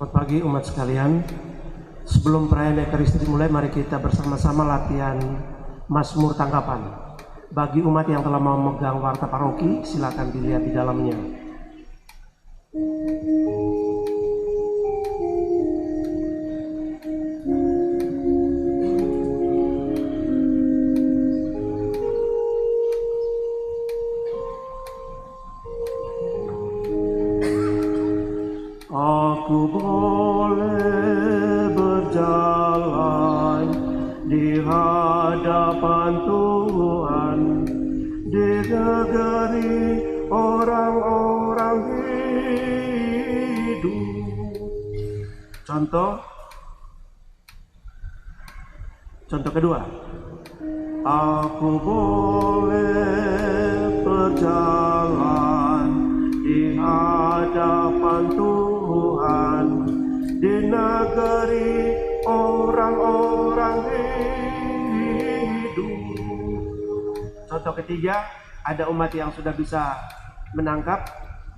Selamat pagi umat sekalian. Sebelum perayaan Ekaristi dimulai, mari kita bersama-sama latihan Mazmur tanggapan. Bagi umat yang telah memegang warta paroki, silakan dilihat di dalamnya. Aku boleh berjalan di hadapan Tuhan di negeri orang-orang hidup. Contoh kedua. Aku boleh berjalan di hadapan Tuhan di negeri orang-orang hidup. Contoh ketiga, ada umat yang sudah bisa menangkap,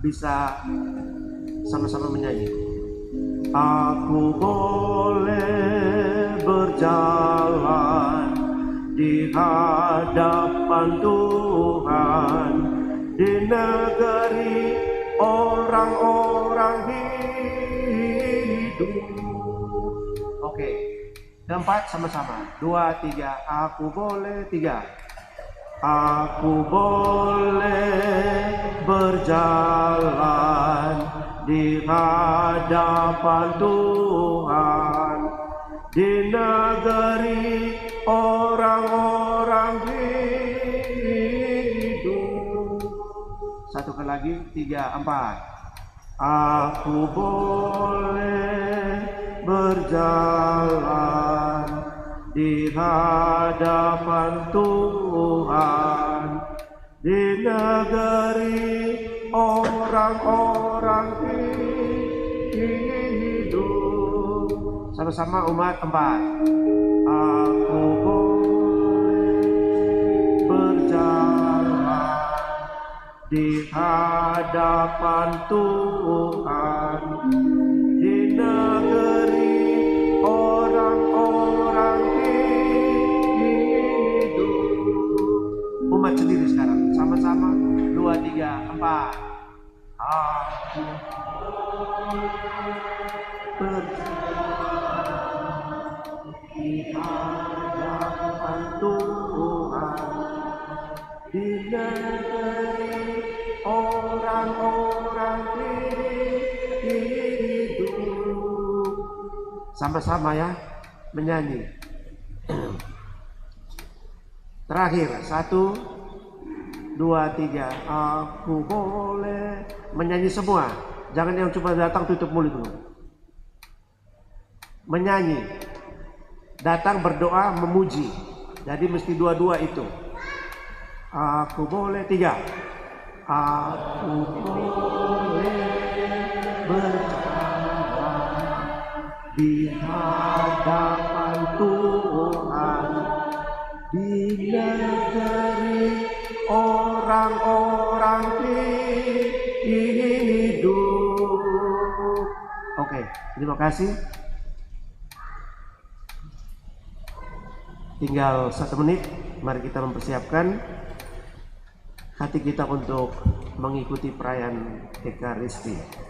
bisa sama-sama menyanyi. Aku boleh berjalan di hadapan Tuhan di negeri orang-orang hidup. Oke, keempat sama-sama. 2, 3. Aku boleh 3. Aku boleh berjalan di hadapan Tuhan di negeri orang-orang hidup. Satu kali lagi, 3, 4. Aku boleh berjalan di hadapan Tuhan di negeri orang-orang hidup. Sama-sama umat 4. Aku boleh berjalan di hadapan Tuhan di negeri orang-orang hidup. Umat sendiri sekarang, sama-sama. 2, 3, 4. Aku di hadapan Tuhan di negeri orang-orang hidup. Sama-sama ya, menyanyi. Terakhir, 1, 2, 3. Aku boleh menyanyi semua. Jangan yang cuma datang tutup mulut dulu. Menyanyi, datang berdoa memuji. Jadi mesti dua-dua itu. Aku boleh 3. Aku boleh berjalan di hadapan Tuhan di negeri orang-orang hidup. Oke, terima kasih. Tinggal 1 menit, mari kita mempersiapkan hati kita untuk mengikuti perayaan Ekaristi.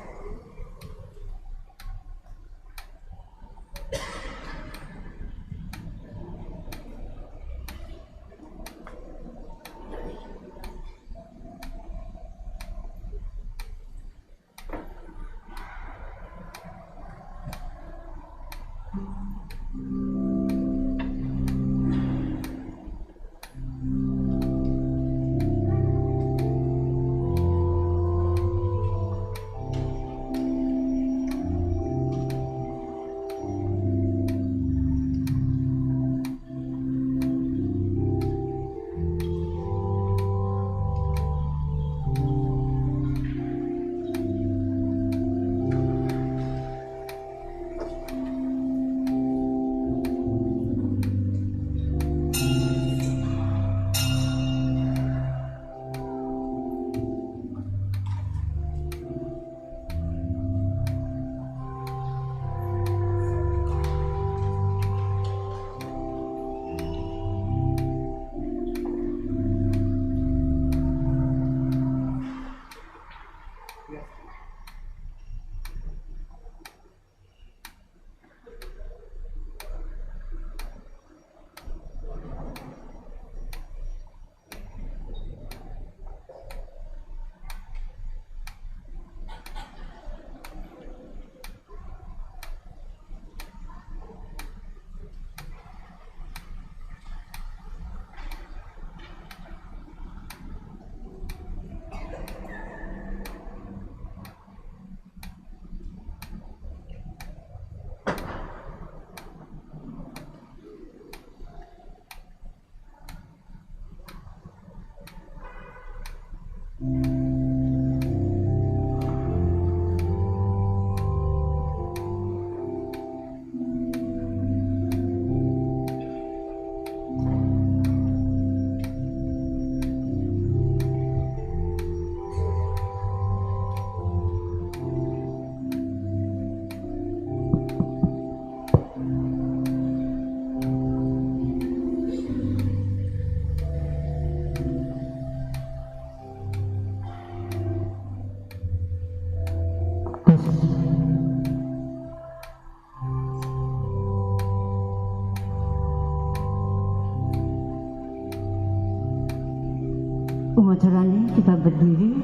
Umat Serani, kita berdiri.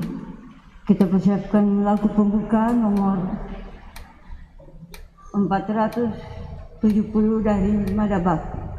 Kita persiapkan lagu pembuka nomor 470 dari Madabak.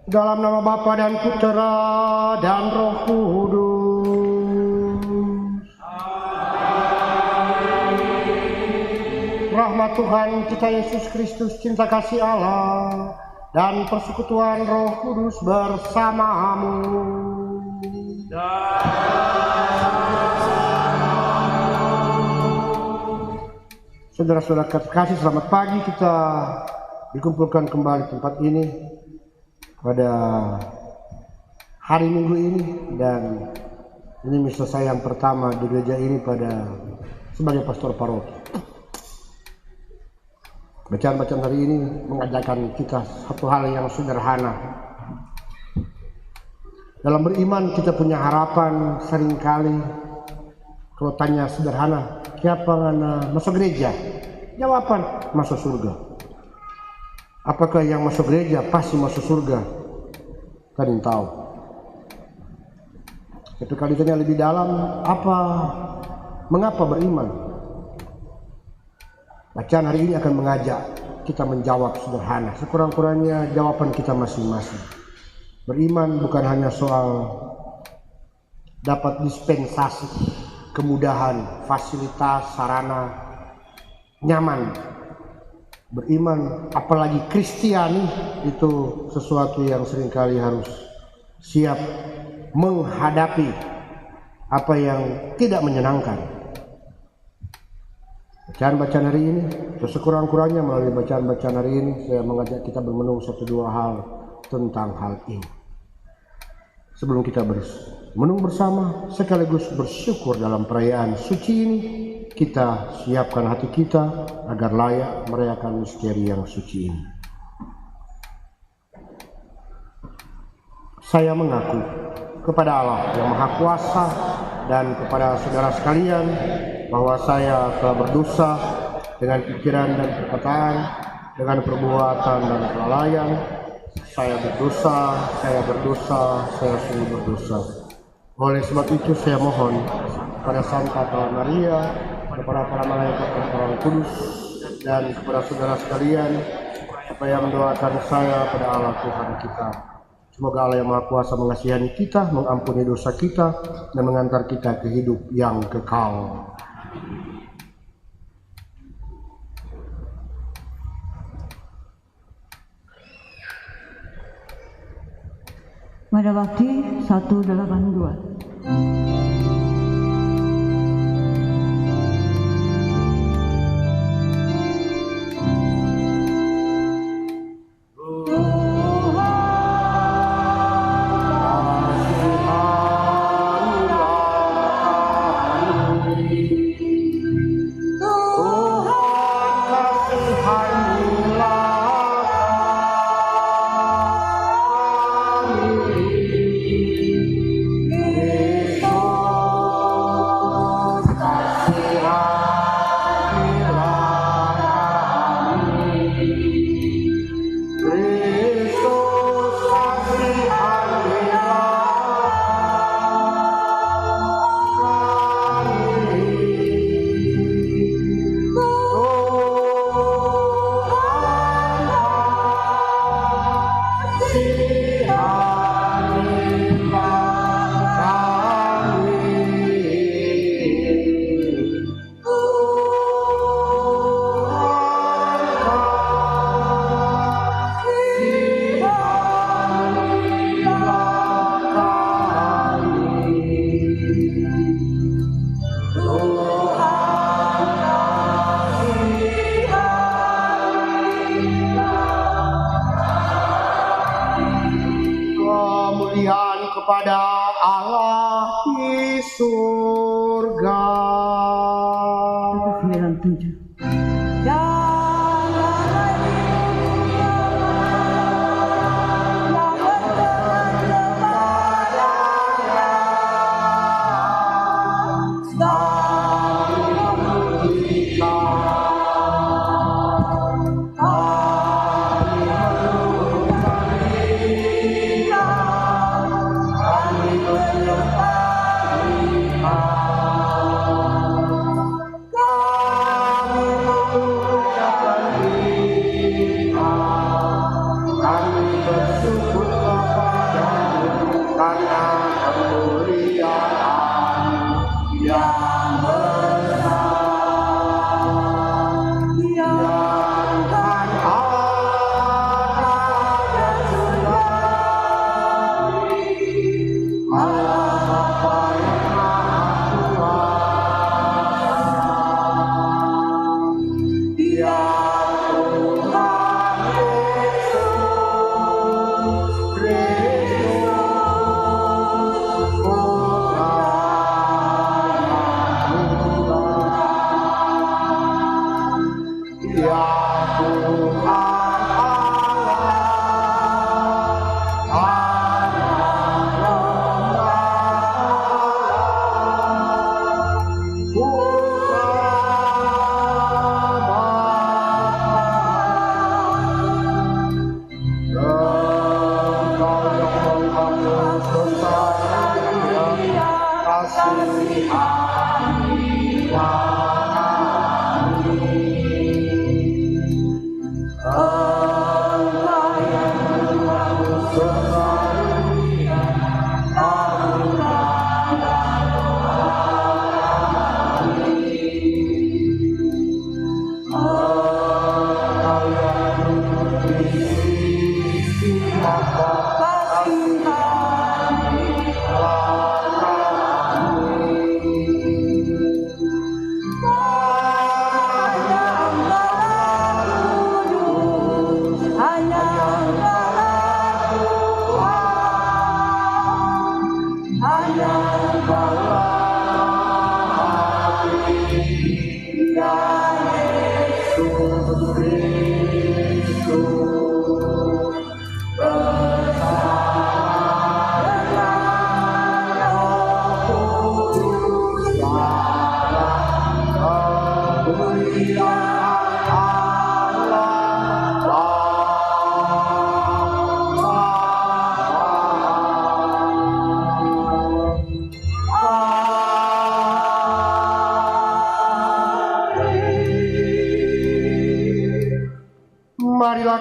Dalam nama Bapa dan Putera dan Roh Kudus. Rahmat Tuhan kita Yesus Kristus, cinta kasih Allah, dan persekutuan Roh Kudus bersamamu. Saudara-saudara kasih, selamat pagi. Kita dikumpulkan kembali di tempat ini pada hari Minggu ini, dan ini misa saya yang pertama di gereja ini sebagai pastor paroki. Bacaan-bacaan hari ini mengajarkan kita satu hal yang sederhana. Dalam beriman kita punya harapan seringkali. Kalau tanya sederhana, siapa yang masuk gereja? Jawaban, masuk surga. Apakah yang masuk gereja pasti masuk surga? Kan tahu. Tapi kalau ditanya lebih dalam, mengapa beriman? Bacaan hari ini akan mengajak kita menjawab sederhana. Sekurang-kurangnya jawaban kita masing-masing. Beriman bukan hanya soal dapat dispensasi, kemudahan, fasilitas, sarana, nyaman. Beriman, apalagi Kristiani, itu sesuatu yang seringkali harus siap menghadapi apa yang tidak menyenangkan. bacaan-bacaan hari ini, sekurang-kurangnya melalui bacaan-bacaan hari ini, saya mengajak kita bermenung satu dua hal tentang hal ini. Sebelum kita menung bersama sekaligus bersyukur dalam perayaan suci ini, kita siapkan hati kita agar layak merayakan misteri yang suci ini. Saya mengaku kepada Allah yang Maha Kuasa dan kepada saudara sekalian bahwa saya telah berdosa dengan pikiran dan perkataan, dengan perbuatan dan kelalaian. Saya berdosa, saya sungguh berdosa. Oleh sebab itu saya mohon kepada Santa Clara Maria, kepada para malaikat dan para roh kudus, dan kepada saudara sekalian, supaya mendoakan saya pada Allah Tuhan kita. Semoga Allah yang Maha Kuasa mengasihani kita, mengampuni dosa kita, dan mengantar kita ke hidup yang kekal. Pada waktu 182. Kepada Allah di surga. 97.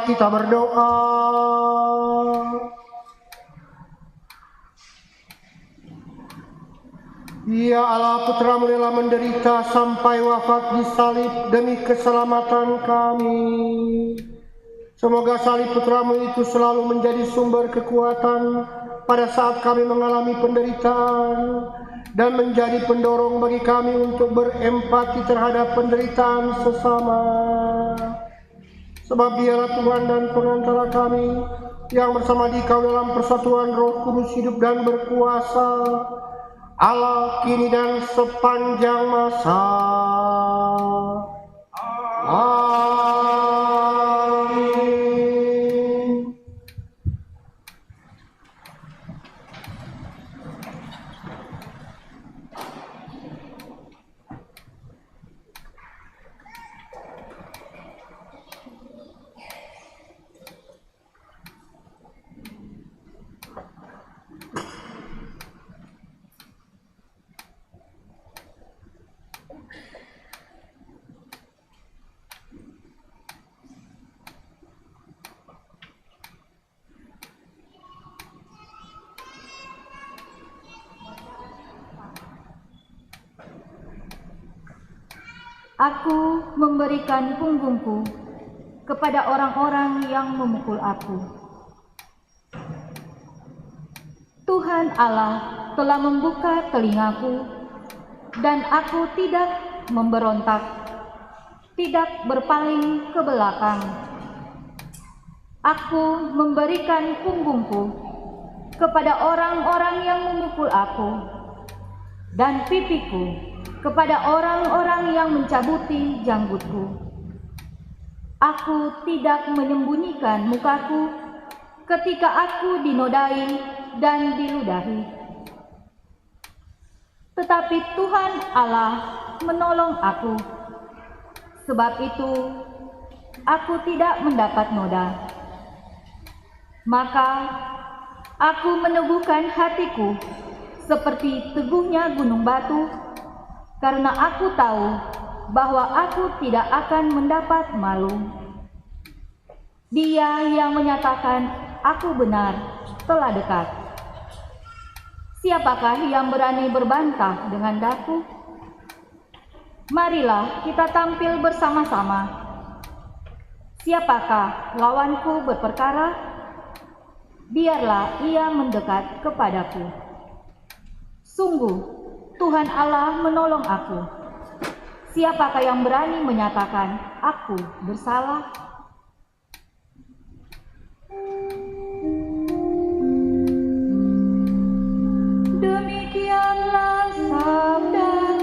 kita berdoa. Ya Allah, Putramu rela menderita sampai wafat di salib demi keselamatan kami. Semoga salib Putramu itu selalu menjadi sumber kekuatan pada saat kami mengalami penderitaan dan menjadi pendorong bagi kami untuk berempati terhadap penderitaan sesama. Sebab Dialah Tuhan dan pengantara kami yang bersama Dikau dalam persatuan Roh Kudus hidup dan berkuasa, Allah kini dan sepanjang masa. Amin. Aku memberikan punggungku kepada orang-orang yang memukul aku. Tuhan Allah telah membuka telingaku, dan aku tidak memberontak, tidak berpaling ke belakang. Aku memberikan punggungku kepada orang-orang yang memukul aku, dan pipiku kepada orang-orang yang mencabuti janggutku. Aku tidak menyembunyikan mukaku ketika aku dinodai dan diludahi. Tetapi Tuhan Allah menolong aku. Sebab itu aku tidak mendapat noda. Maka aku meneguhkan hatiku seperti teguhnya gunung batu, karena aku tahu bahwa aku tidak akan mendapat malu. Dia yang menyatakan aku benar telah dekat. Siapakah yang berani berbantah dengan daku? Marilah kita tampil bersama-sama. Siapakah lawanku berperkara? Biarlah ia mendekat kepadaku. Sungguh Tuhan Allah menolong aku. Siapakah yang berani menyatakan aku bersalah? Demikianlah sabda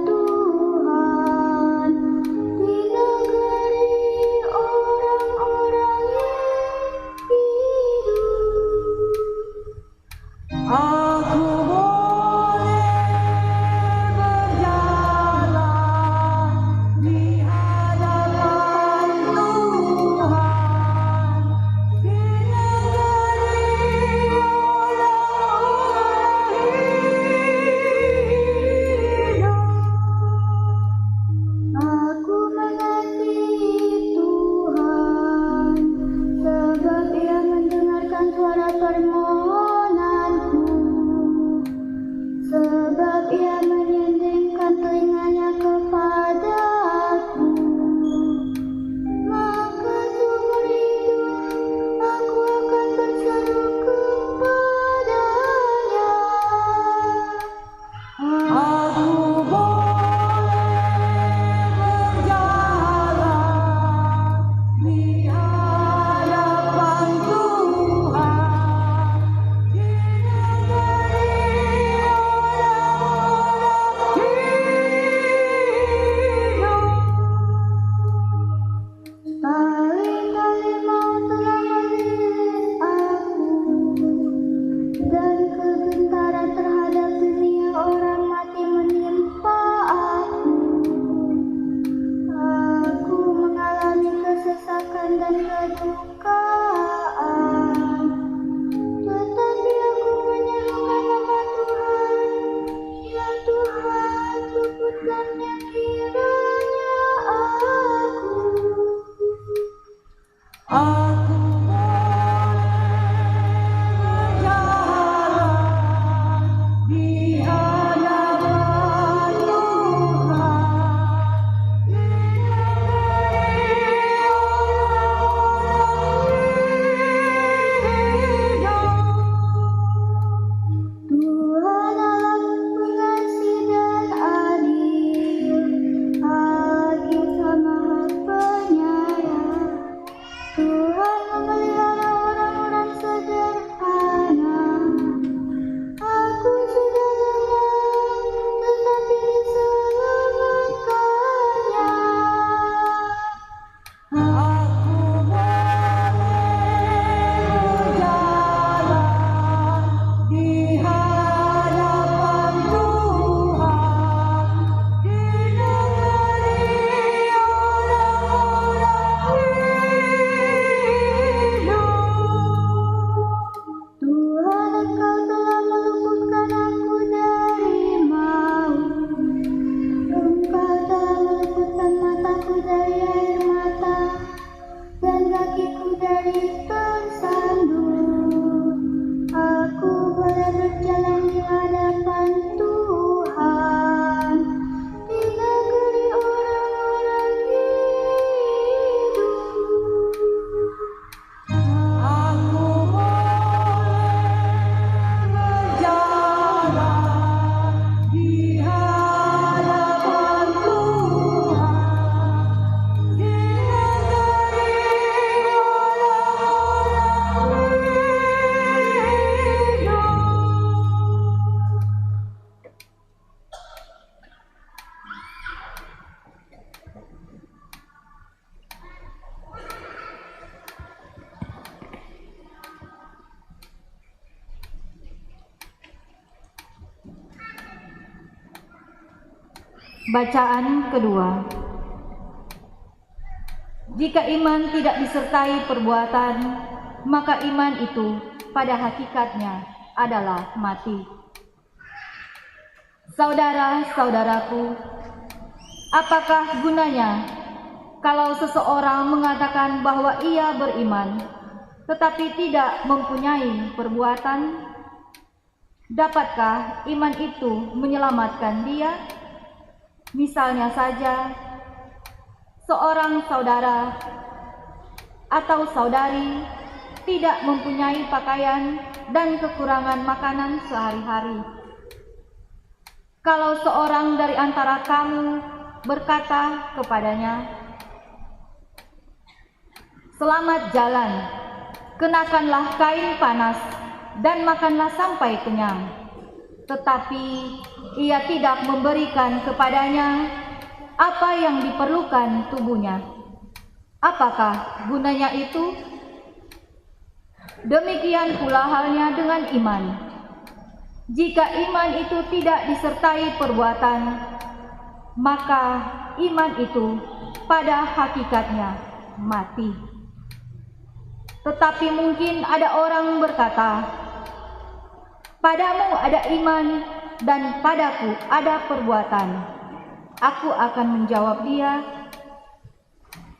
Tuhan. Di negeri orang balik tersandung, aku boleh berjalan di hadapan Tuhan di negeri orang-orang hidup. Aku boleh berjalan di hadapan Tuhan di negeri orang-orang hidup. Bacaan kedua. Jika iman tidak disertai perbuatan, maka iman itu pada hakikatnya adalah mati. Saudara-saudaraku, apakah gunanya kalau seseorang mengatakan bahwa ia beriman, tetapi tidak mempunyai perbuatan? Dapatkah iman itu menyelamatkan dia? Misalnya saja, seorang saudara atau saudari tidak mempunyai pakaian dan kekurangan makanan sehari-hari. Kalau seorang dari antara kamu berkata kepadanya, "Selamat jalan, kenakanlah kain panas dan makanlah sampai kenyang," tetapi ia tidak memberikan kepadanya apa yang diperlukan tubuhnya, apakah gunanya itu? Demikian pula halnya dengan iman. Jika iman itu tidak disertai perbuatan, maka iman itu pada hakikatnya mati. Tetapi mungkin ada orang berkata, "Padamu ada iman dan padaku ada perbuatan." Aku akan menjawab dia,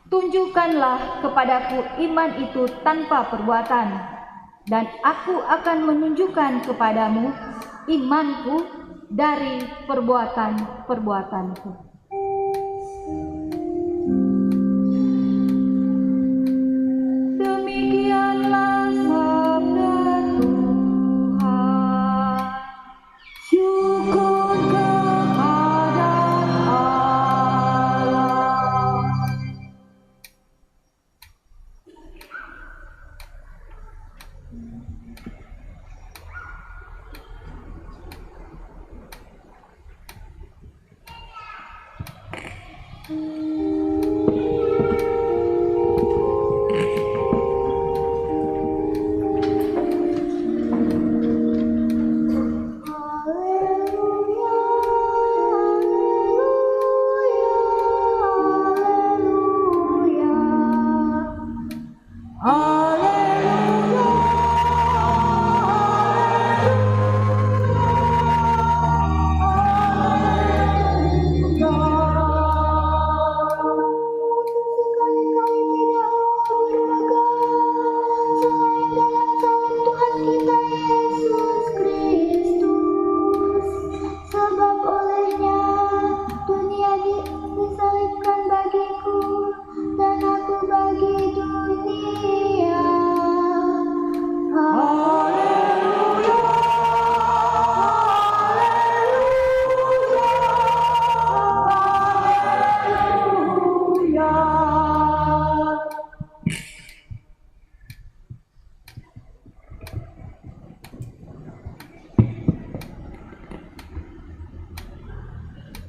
"Tunjukkanlah kepadaku iman itu tanpa perbuatan, dan aku akan menunjukkan kepadamu imanku dari perbuatan-perbuatanku." Demikianlah sabda Tuhan. Syukur kepada Allah.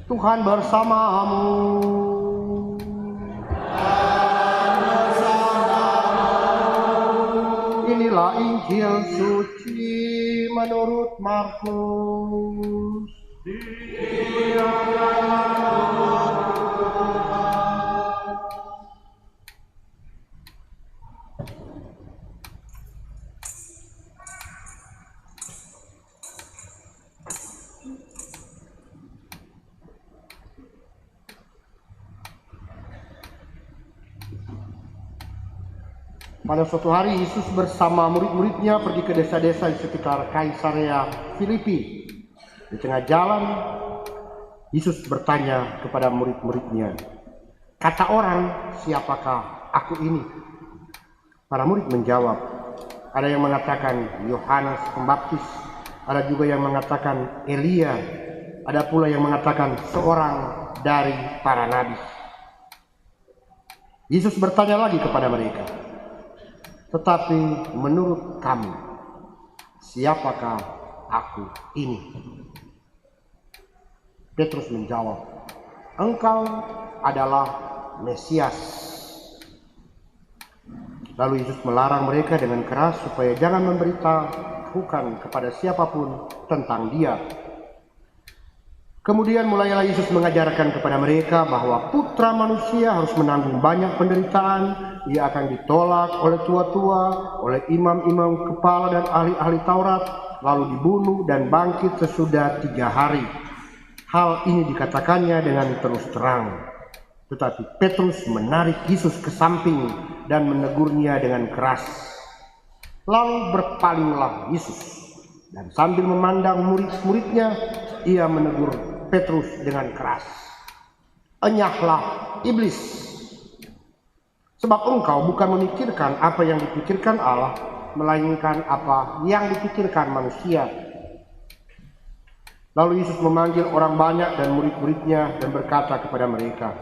Tuhan bersamamu. Inilah Injil suci menurut Markus. Pada suatu hari Yesus bersama murid-muridnya pergi ke desa-desa di sekitar Kaisarea Filipi. Di tengah jalan, Yesus bertanya kepada murid-muridnya, "Kata orang, siapakah aku ini?" Para murid menjawab, ada yang mengatakan Yohanes Pembaptis, ada juga yang mengatakan Elia, ada pula yang mengatakan seorang dari para nabi. Yesus bertanya lagi kepada mereka, "Tetapi menurut kamu, siapakah aku ini?" Petrus menjawab, "Engkau adalah Mesias." Lalu Yesus melarang mereka dengan keras supaya jangan memberitahukan kepada siapapun tentang Dia. Kemudian mulailah Yesus mengajarkan kepada mereka bahwa Putra Manusia harus menanggung banyak penderitaan. Ia akan ditolak oleh tua-tua, oleh imam-imam kepala dan ahli-ahli Taurat, lalu dibunuh dan bangkit sesudah 3 hari. Hal ini dikatakannya dengan terus terang. Tetapi Petrus menarik Yesus ke samping dan menegurnya dengan keras. Lalu berpalinglah Yesus, dan sambil memandang murid-muridnya, ia menegur Petrus dengan keras, "Enyahlah iblis, sebab engkau bukan memikirkan apa yang dipikirkan Allah, melainkan apa yang dipikirkan manusia." Lalu Yesus memanggil orang banyak dan murid-muridnya dan berkata kepada mereka,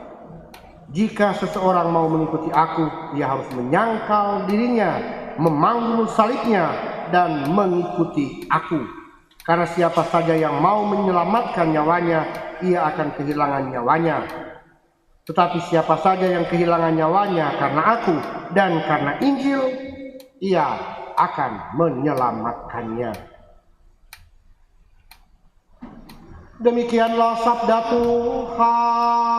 "Jika seseorang mau mengikuti aku, ia harus menyangkal dirinya, memanggul salibnya, dan mengikuti aku. Karena siapa saja yang mau menyelamatkan nyawanya, ia akan kehilangan nyawanya. Tetapi siapa saja yang kehilangan nyawanya karena aku dan karena Injil, ia akan menyelamatkannya." Demikianlah sabda Tuhan.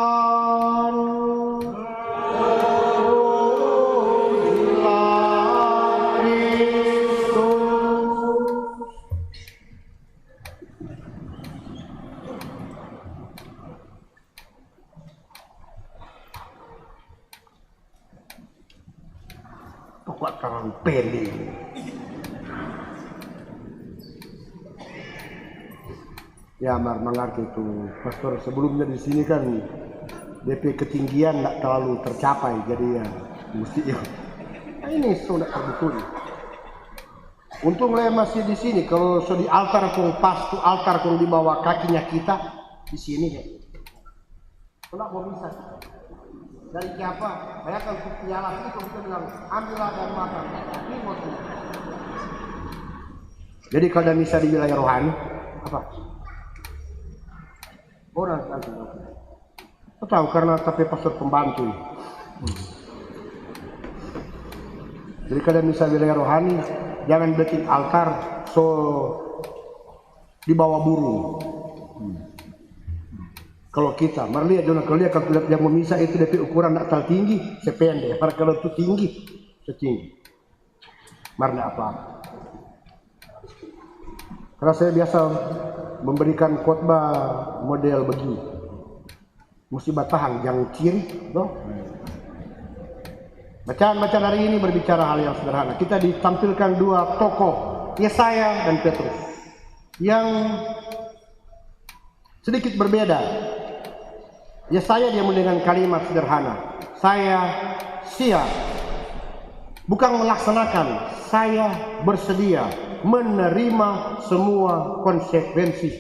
Pokok tangan pele. Ya, mengerti itu, pastor. Sebelumnya di sini kan DP ketinggian tidak terlalu tercapai, jadi ya mesti ya. Nah, ini sudah terbetul. Untung saya masih di sini. Kalau di altar kong pas tuh altar kong di bawah kakinya kita di sini ya. Kalau mau bisa dari siapa? Bayangkan piala itu kita bilang ambillah dan makan. Jadi kalau bisa di wilayah rohani apa? Orang kan tahu karena tapi pastor pembantu. Jadi kalau bisa wilayah rohani jangan bikin altar so di bawah burung. Kalau kita, lihat kalau lihat yang memisah itu DP ukuran tidak terlalu tinggi, sependek. Kalau itu tinggi, setinggi. Marna apa? Karena saya biasa memberikan khotbah model begini. Mesti batahan, jangan kiri, dong. Bacaan-bacaan hari ini berbicara hal yang sederhana. Kita ditampilkan 2 tokoh, Yesaya dan Petrus, yang sedikit berbeda. Yesaya dia dengan kalimat sederhana, "Saya siap," bukan melaksanakan, "saya bersedia menerima semua konsekuensi,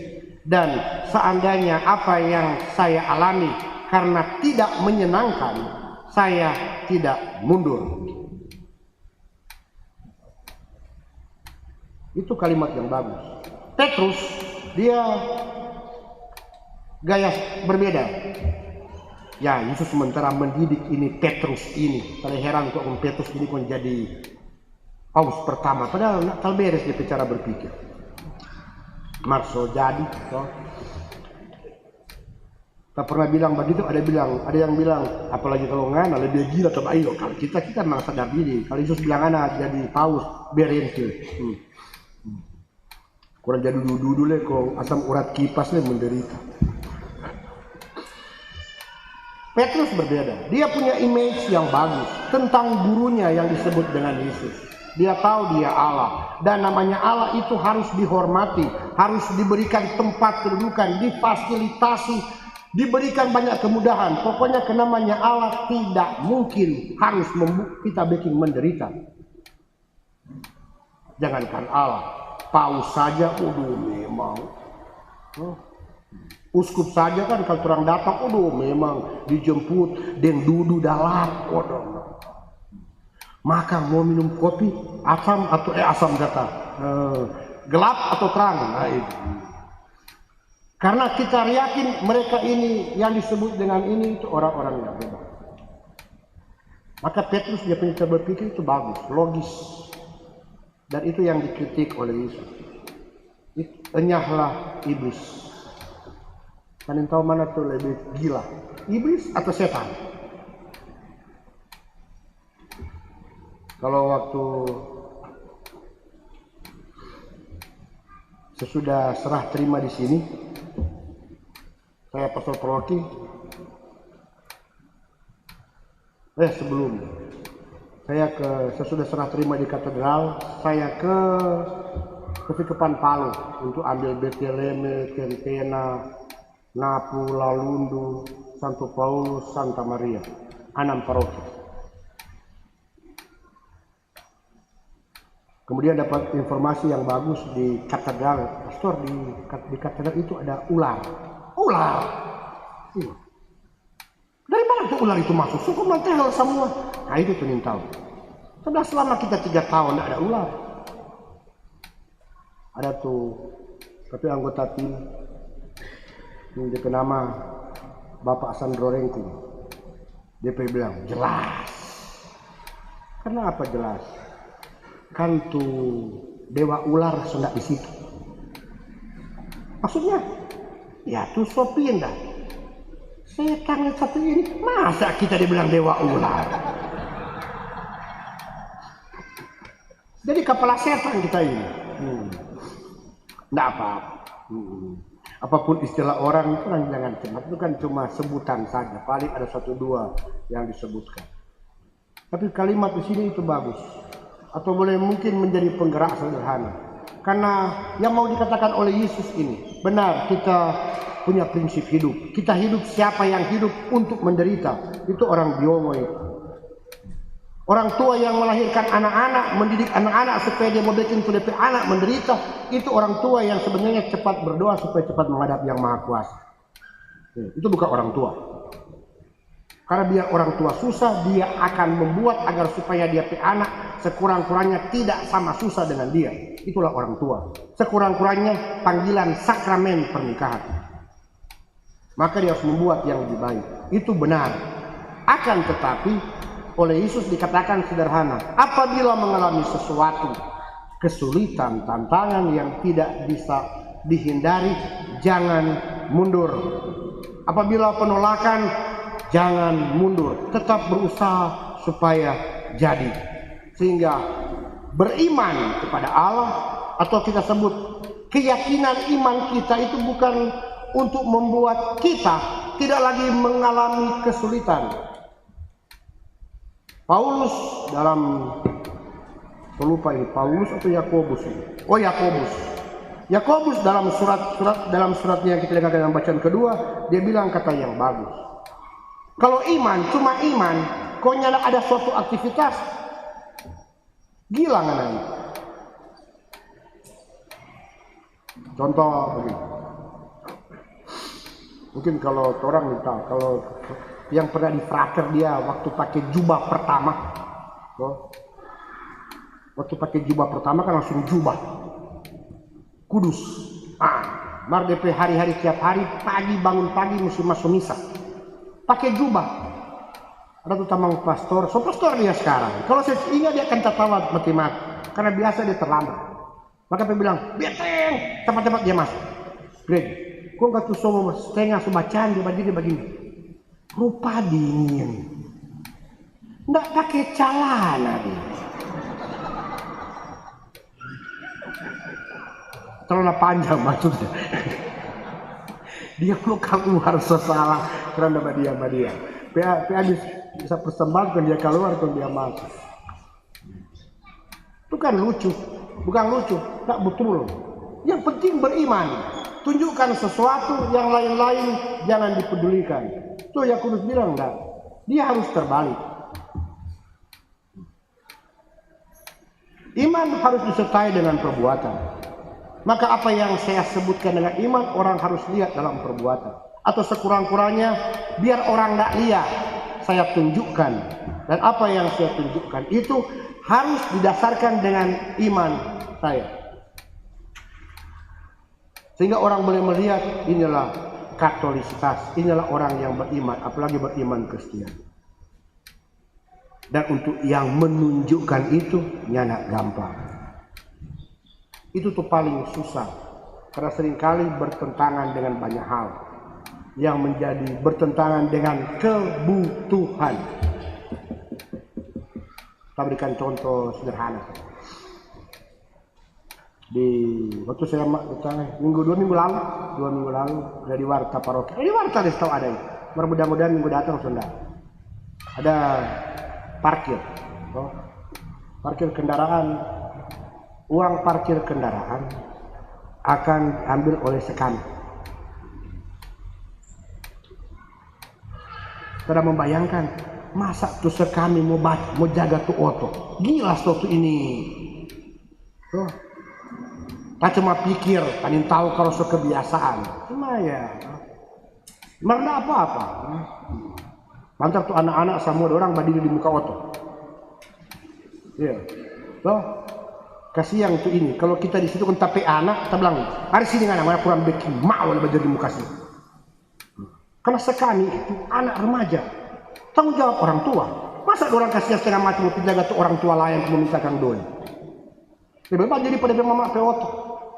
dan seandainya apa yang saya alami karena tidak menyenangkan, saya tidak mundur." Itu kalimat yang bagus. Petrus dia gaya berbeda. Ya, Yesus sementara mendidik ini Petrus ini. Saya heran kok Petrus ini kok jadi paus pertama. Padahal nak beres dia cara berpikir. Marso jadi. So. Tak pernah bilang begitu. Ada yang bilang, apalagi kalau ngana lebih gila atau ayo. Kalau kita memang sadar diri. Kalau Yesus bilang anak jadi paus berentil. Kurang jadi dulu kok asam urat kipas menderita. Petrus berbeda. Dia punya image yang bagus tentang gurunya yang disebut dengan Yesus. Dia tahu dia Allah. Dan namanya Allah itu harus dihormati. Harus diberikan tempat kedudukan, difasilitasi, diberikan banyak kemudahan. Pokoknya namanya Allah tidak mungkin harus kita bikin menderita. Jangankan Allah, paus saja memang. Uskup saja kan kalau orang datang, memang dijemput dan duduk dalam, maka mau minum kopi asam atau asam kata gelap atau terang, nah itu. Karena kita yakin mereka ini yang disebut dengan ini itu orang-orang yang bebas. Maka Petrus dia punya cara berpikir itu bagus, logis, dan itu yang dikritik oleh Yesus. Enyahlah iblis. Kalian tahu mana tuh lebih gila, iblis atau setan? Kalau waktu sesudah serah terima di sini, saya pastor paroki, sebelum saya sesudah serah terima di katedral, saya ke Kepan Palu untuk ambil Beteleme, Kentena, Napu, Lalundu, Santo Paulus, Santa Maria, 6 paroki. Kemudian dapat informasi yang bagus di katedral, pastor di katedral itu ada ular. Dari mana tuh ular itu masuk? Suku mantel semua. Nah itu tuh tahu. Sudah selama kita 3 tahun tidak ada ular. Ada tuh, tapi anggota tim yang nama Bapak Sandro Rengku, DP bilang jelas. Kenapa jelas? Kan tuh dewa ular sudah di situ. Maksudnya, ya tuh sopin dah. Setan satu ini, masa kita dibilang dewa ular? Jadi kepala setan kita ini. Nggak apa-apa. Apapun istilah orang itu jangan cemat, itu kan cuma sebutan saja. Paling ada 1-2 yang disebutkan. Tapi kalimat di sini itu bagus. Atau boleh mungkin menjadi penggerak sederhana. Karena yang mau dikatakan oleh Yesus ini, benar kita punya prinsip hidup. Kita hidup siapa yang hidup untuk menderita. Itu orang biomo itu. Orang tua yang melahirkan anak-anak, mendidik anak-anak supaya dia mau bikin DP anak menderita, itu orang tua yang sebenarnya cepat berdoa supaya cepat menghadap Yang Maha Kuasa. Itu bukan orang tua. Karena biar orang tua susah, dia akan membuat agar supaya dia anak sekurang-kurangnya tidak sama susah dengan dia. Itulah orang tua. Sekurang-kurangnya panggilan sakramen pernikahan. Maka dia harus membuat yang lebih baik. Itu benar. Akan tetapi oleh Yesus dikatakan sederhana, apabila mengalami sesuatu kesulitan, tantangan yang tidak bisa dihindari, jangan mundur. Apabila penolakan, jangan mundur, tetap berusaha supaya jadi. Sehingga beriman kepada Allah, atau kita sebut keyakinan iman kita itu bukan untuk membuat kita tidak lagi mengalami kesulitan. Paulus dalam, saya lupa ini Paulus atau Yakobus ini. Yakobus dalam suratnya yang kita dengar dalam bacaan kedua, dia bilang kata yang bagus. Kalau iman cuma iman, kok nyala ada suatu aktivitas, gila nggak nanti. Contoh begini. Mungkin kalau orang minta, kalau yang pernah di frater dia waktu pakai jubah pertama, kan langsung jubah kudus. Mar DP hari-hari tiap hari pagi bangun pagi mesti masuk misa pakai jubah. Ada tuh tamang pastor, pastor dia sekarang. Kalau saya ingat dia akan tertawa mati-mati karena biasa dia terlambat. Maka dia bilang, "Beteng, cepat-cepat dia masuk." Greg, kok nggak tuh semua setengah sebacaan dia begini. Rupa dingin, nggak pakai celana dia. Celana panjang maksudnya. Dia perlu keluar sesalah karena dia. PA bisa persembahkan dia keluar kalau dia masuk. Itu kan lucu, bukan lucu, tak betul. Yang penting beriman. Tunjukkan sesuatu, yang lain-lain jangan dipedulikan. Itu yang Kudus bilang, enggak. Dia harus terbalik. Iman harus disertai dengan perbuatan. Maka apa yang saya sebutkan dengan iman, orang harus lihat dalam perbuatan. Atau sekurang-kurangnya, biar orang tidak lihat, saya tunjukkan. Dan apa yang saya tunjukkan itu harus didasarkan dengan iman saya. Sehingga orang boleh melihat, inilah katolisitas, inilah orang yang beriman, apalagi beriman Kristen. Dan untuk yang menunjukkan itu, nyana gampang. Itu tuh paling susah, karena seringkali bertentangan dengan banyak hal yang menjadi bertentangan dengan kebutuhan. Kita berikan contoh sederhana. Di waktu saya dua minggu lalu dari warta paroki. Ini warta deh tahu ada itu. Mudah-mudahan minggu datang sudah ada parkir, parkir kendaraan. Uang parkir kendaraan akan diambil oleh sekami. Sudah membayangkan, masa tuh sekami mau jaga tuh oto? Gila tuh ini. Tak cuma pikir, paling tahu kalau kebiasaan. Cuma ya, merenda apa-apa. Mantap tuh anak-anak semua orang berdiri di muka oto. Iya, kasihan tuh ini. Kalau kita di situ kan tapi anak, kita bilang, hari sini anak mana kurang bikin mau berdiri di muka sini. Karena sekali itu anak remaja, tanggung jawab orang tua. Masa orang kasihan setengah mati mau penjaga tuh orang tua lain mau minta kang doi. Lebih baik jadi pada mama peoto,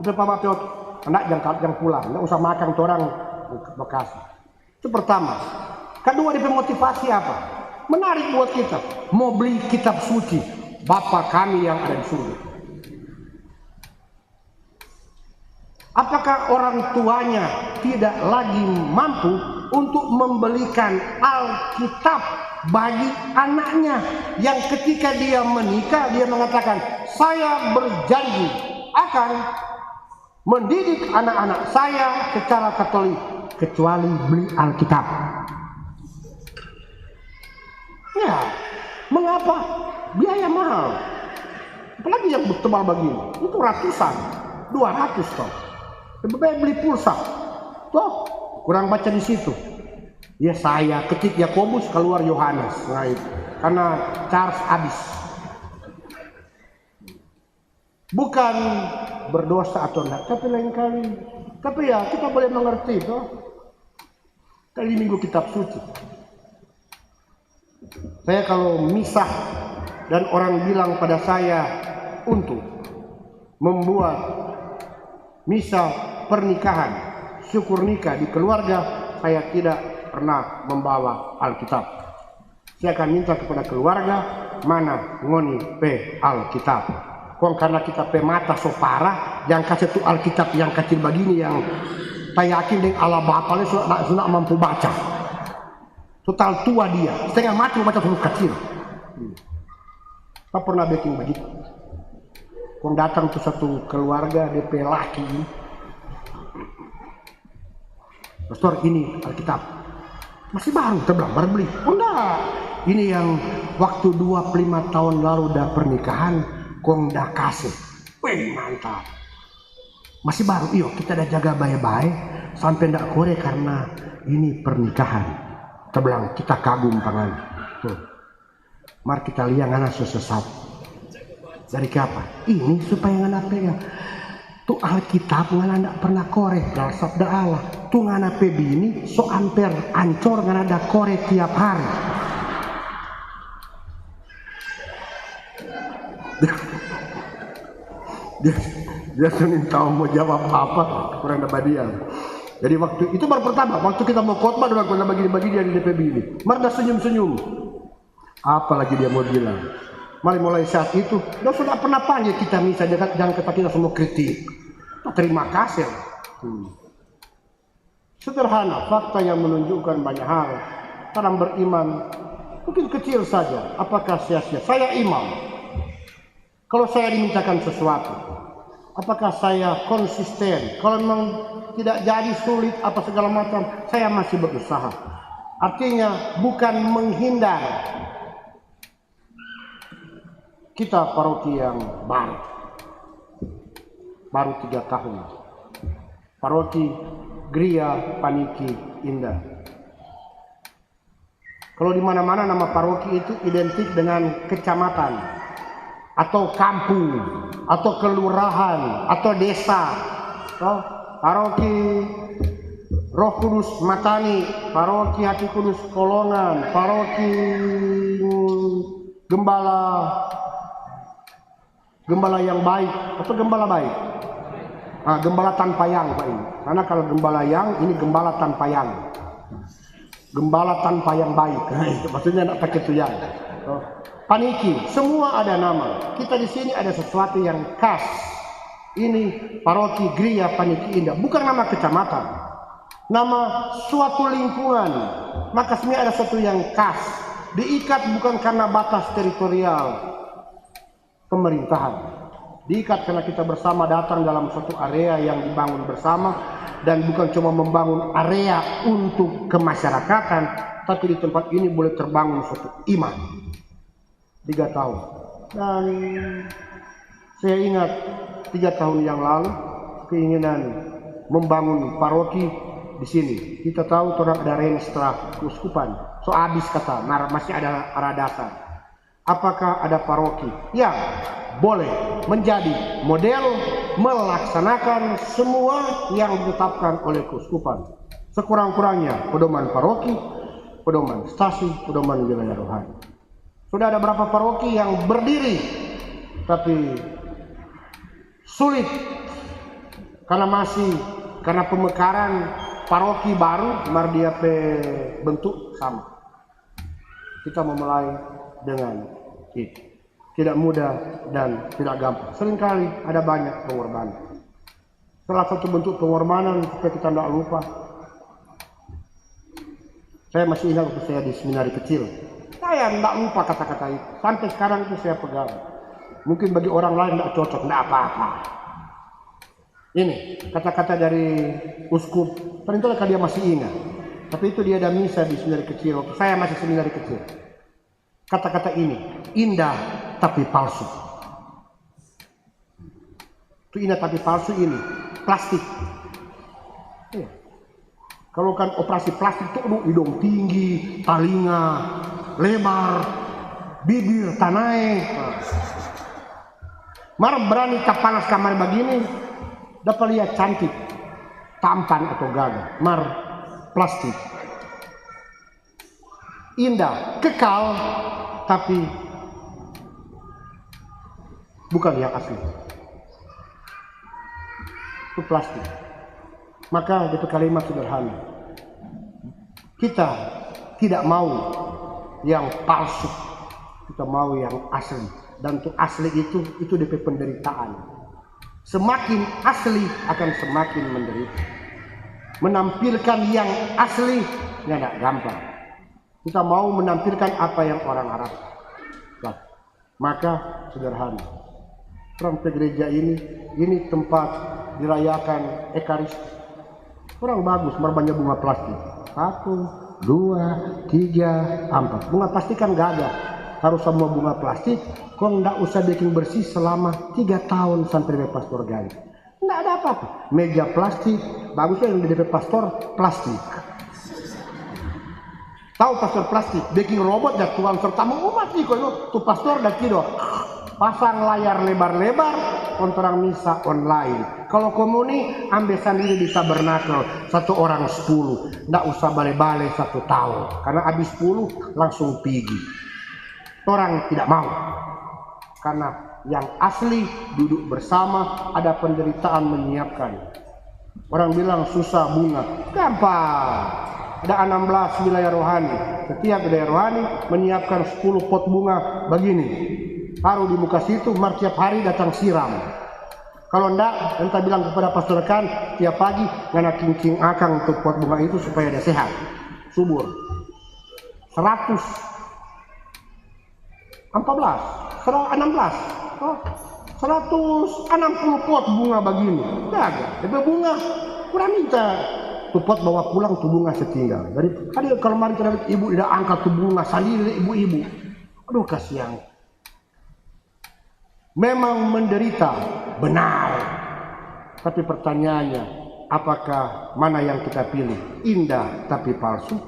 udah papa peoto, anak yang pulang, nggak usah makan tuh orang Bekasi. Itu pertama. Kedua dia motivasi apa? Menarik buat kita, mau beli kitab suci Bapa kami yang ada di surga. Apakah orang tuanya tidak lagi mampu untuk membelikan Alkitab bagi anaknya yang ketika dia menikah dia mengatakan, saya berjanji akan mendidik anak-anak saya secara Katolik kecuali beli Alkitab. Ya, mengapa? Biaya mahal. Apalagi yang tebal begini, itu ratusan, 200 toh. Lebih baik beli pulsa. Toh, kurang baca di situ. Ya saya ketik Yakobus keluar Yohanes. Nah itu. Karena Charles habis. Bukan berdosa atau enggak, tapi lain kali. Tapi ya kita boleh mengerti toh. Kali minggu kitab suci. Saya kalau misah dan orang bilang pada saya untuk membuat misah pernikahan, syukur nikah di keluarga, saya tidak pernah membawa Alkitab. Saya akan minta kepada keluarga, mana ngoni pe Alkitab. Kong karena kita pe mata so parah, yang kasih tuh Alkitab yang kecil begini yang saya yakin dengan Allah Bapaknya sudah mampu baca. Total tua dia, setengah mati baca huruf kecil. Tak pernah bikin begitu. Kong datang tuh satu keluarga DP laki. Pastor ini Alkitab masih baru, terbilang baru beli. Oh enggak, ini yang waktu 25 tahun lalu udah pernikahan, kong udah kasih. Wih mantap. Masih baru, iyo kita udah jaga baik-baik sampai ndak kore karena ini pernikahan. Terbilang kita kagum pangan. Tuh, mari kita lihat ngana sesat. Dari apa? Ini supaya ngana pegang. Tuh Alkitab ngana ndak pernah korek dalam sabda Allah. Tuh ngana pebini so amper ancor ngana ndak korek tiap hari. Dia senin tahu mau jawab apa kurang dapat dia. Jadi waktu itu baru pertama waktu kita mau khotbah orang pernah bagi dia di DPB ini. Marda senyum-senyum. Apalagi dia mau bilang. Mari mulai saat itu, dia sudah pernah panggil kita misa, jangan kata kita semua kritik. Terima kasih. Sederhana, fakta yang menunjukkan banyak hal. dalam beriman mungkin kecil saja. Apakah sia-sia? Saya imam. Kalau saya dimintakan sesuatu, apakah saya konsisten? Kalau memang tidak jadi, sulit apa segala macam, saya masih berusaha. Artinya bukan menghindar. Kita paroki yang baru 3 tahun. Paroki Gria Paniki Indah. Kalau di mana-mana nama paroki itu identik dengan kecamatan atau kampung atau kelurahan atau desa. Paroki Roh Kudus Matani, paroki Hati Kudus Kolongan, paroki Gembala yang baik atau gembala baik. Gembala tanpa yang Pak ini. Karena kalau gembala yang, ini gembala tanpa yang. Gembala tanpa yang baik. Itu maksudnya tidak pakai itu yang. Paniki, semua ada nama. Kita di sini ada sesuatu yang khas. Ini paroki Gria Paniki Indah, bukan nama kecamatan, nama suatu lingkungan. Maka sebenarnya ada sesuatu yang khas, diikat bukan karena batas teritorial pemerintahan, diikat karena kita bersama datang dalam suatu area yang dibangun bersama, dan bukan cuma membangun area untuk kemasyarakatan, tapi di tempat ini boleh terbangun suatu iman. 3 tahun. Dan saya ingat 3 tahun yang lalu keinginan membangun paroki di sini. Kita tahu orang ada setelah keuskupan, so habis kata, masih ada arah dasar. Apakah ada paroki yang boleh menjadi model melaksanakan semua yang ditetapkan oleh keuskupan? Sekurang-kurangnya pedoman paroki, pedoman stasi, pedoman wilayah rohani. Sudah ada berapa paroki yang berdiri tapi sulit karena pemekaran paroki baru, dia bentuk sama. Kita memulai dengan itu. Tidak mudah dan tidak gampang. Seringkali ada banyak pengorbanan. Salah satu bentuk pengorbanan supaya kita tidak lupa. Saya masih ingat waktu saya di seminari kecil. Saya tidak lupa kata-kata itu. Sampai sekarang itu saya pegang. Mungkin bagi orang lain tidak cocok, tidak apa-apa. Ini kata-kata dari uskup. Ternyata dia masih ingat. Tapi itu dia ada misa di seminari kecil. Waktu saya masih seminari kecil. Kata-kata ini, indah tapi palsu. Itu indah tapi palsu ini, plastik. Kalau kan operasi plastik itu hidung tinggi, talinga lebar, bibir tanai. Berani tak panas kamar begini, dapat lihat cantik, tampan atau gagah. Plastik. Indah, kekal, tapi bukan yang asli. Itu plastik. Maka itu kalimat sederhana. Kita tidak mau yang palsu, kita mau yang asli. Dan untuk asli itu DP penderitaan. Semakin asli akan semakin menderita. Menampilkan yang asli tidak gampang. Kita mau menampilkan apa yang orang harapkan. Maka sederhana. Sampai gereja ini tempat dirayakan Ekaristi. Kurang bagus, banyak bunga plastik. 1, 2, 3, 4. Bunga plastik kan gagah. Harus semua bunga plastik. Kok nggak usah bikin bersih selama 3 tahun sampai DP pastor ganti. Nggak ada apa-apa. Meja plastik, bagusnya yang di DP pastor plastik. Tahu pastor plastik, baking robot dan tuang serta umat nih kok tuh pastor dan tidur. Pasang layar lebar-lebar, kontrang misa online. Kalau komuni, ambil sendiri di tabernakel, 1 orang 10. Nggak usah bale-bale 1 tahun. Karena habis 10 langsung pergi. Orang tidak mau. Karena yang asli duduk bersama, ada penderitaan menyiapkan. Orang bilang susah bunga, gampang. Ada 16 wilayah rohani. Setiap wilayah rohani menyiapkan 10 pot bunga begini. Taruh di muka situ, tiap hari datang siram. Kalau enggak, entah bilang kepada pastor rekan, tiap pagi ngana kincing akang untuk pot bunga itu supaya dia sehat, subur. 160 pot bunga begini. Jaga, tapi bunga kurang minta. Tuh pot bawa pulang tuh bunga setinggal. Dari tadi kalau mari kita ibu tidak angkat tuh bunga sendiri ibu-ibu. Aduh kasihan. Memang menderita, benar. Tapi pertanyaannya, apakah mana yang kita pilih? Indah tapi palsu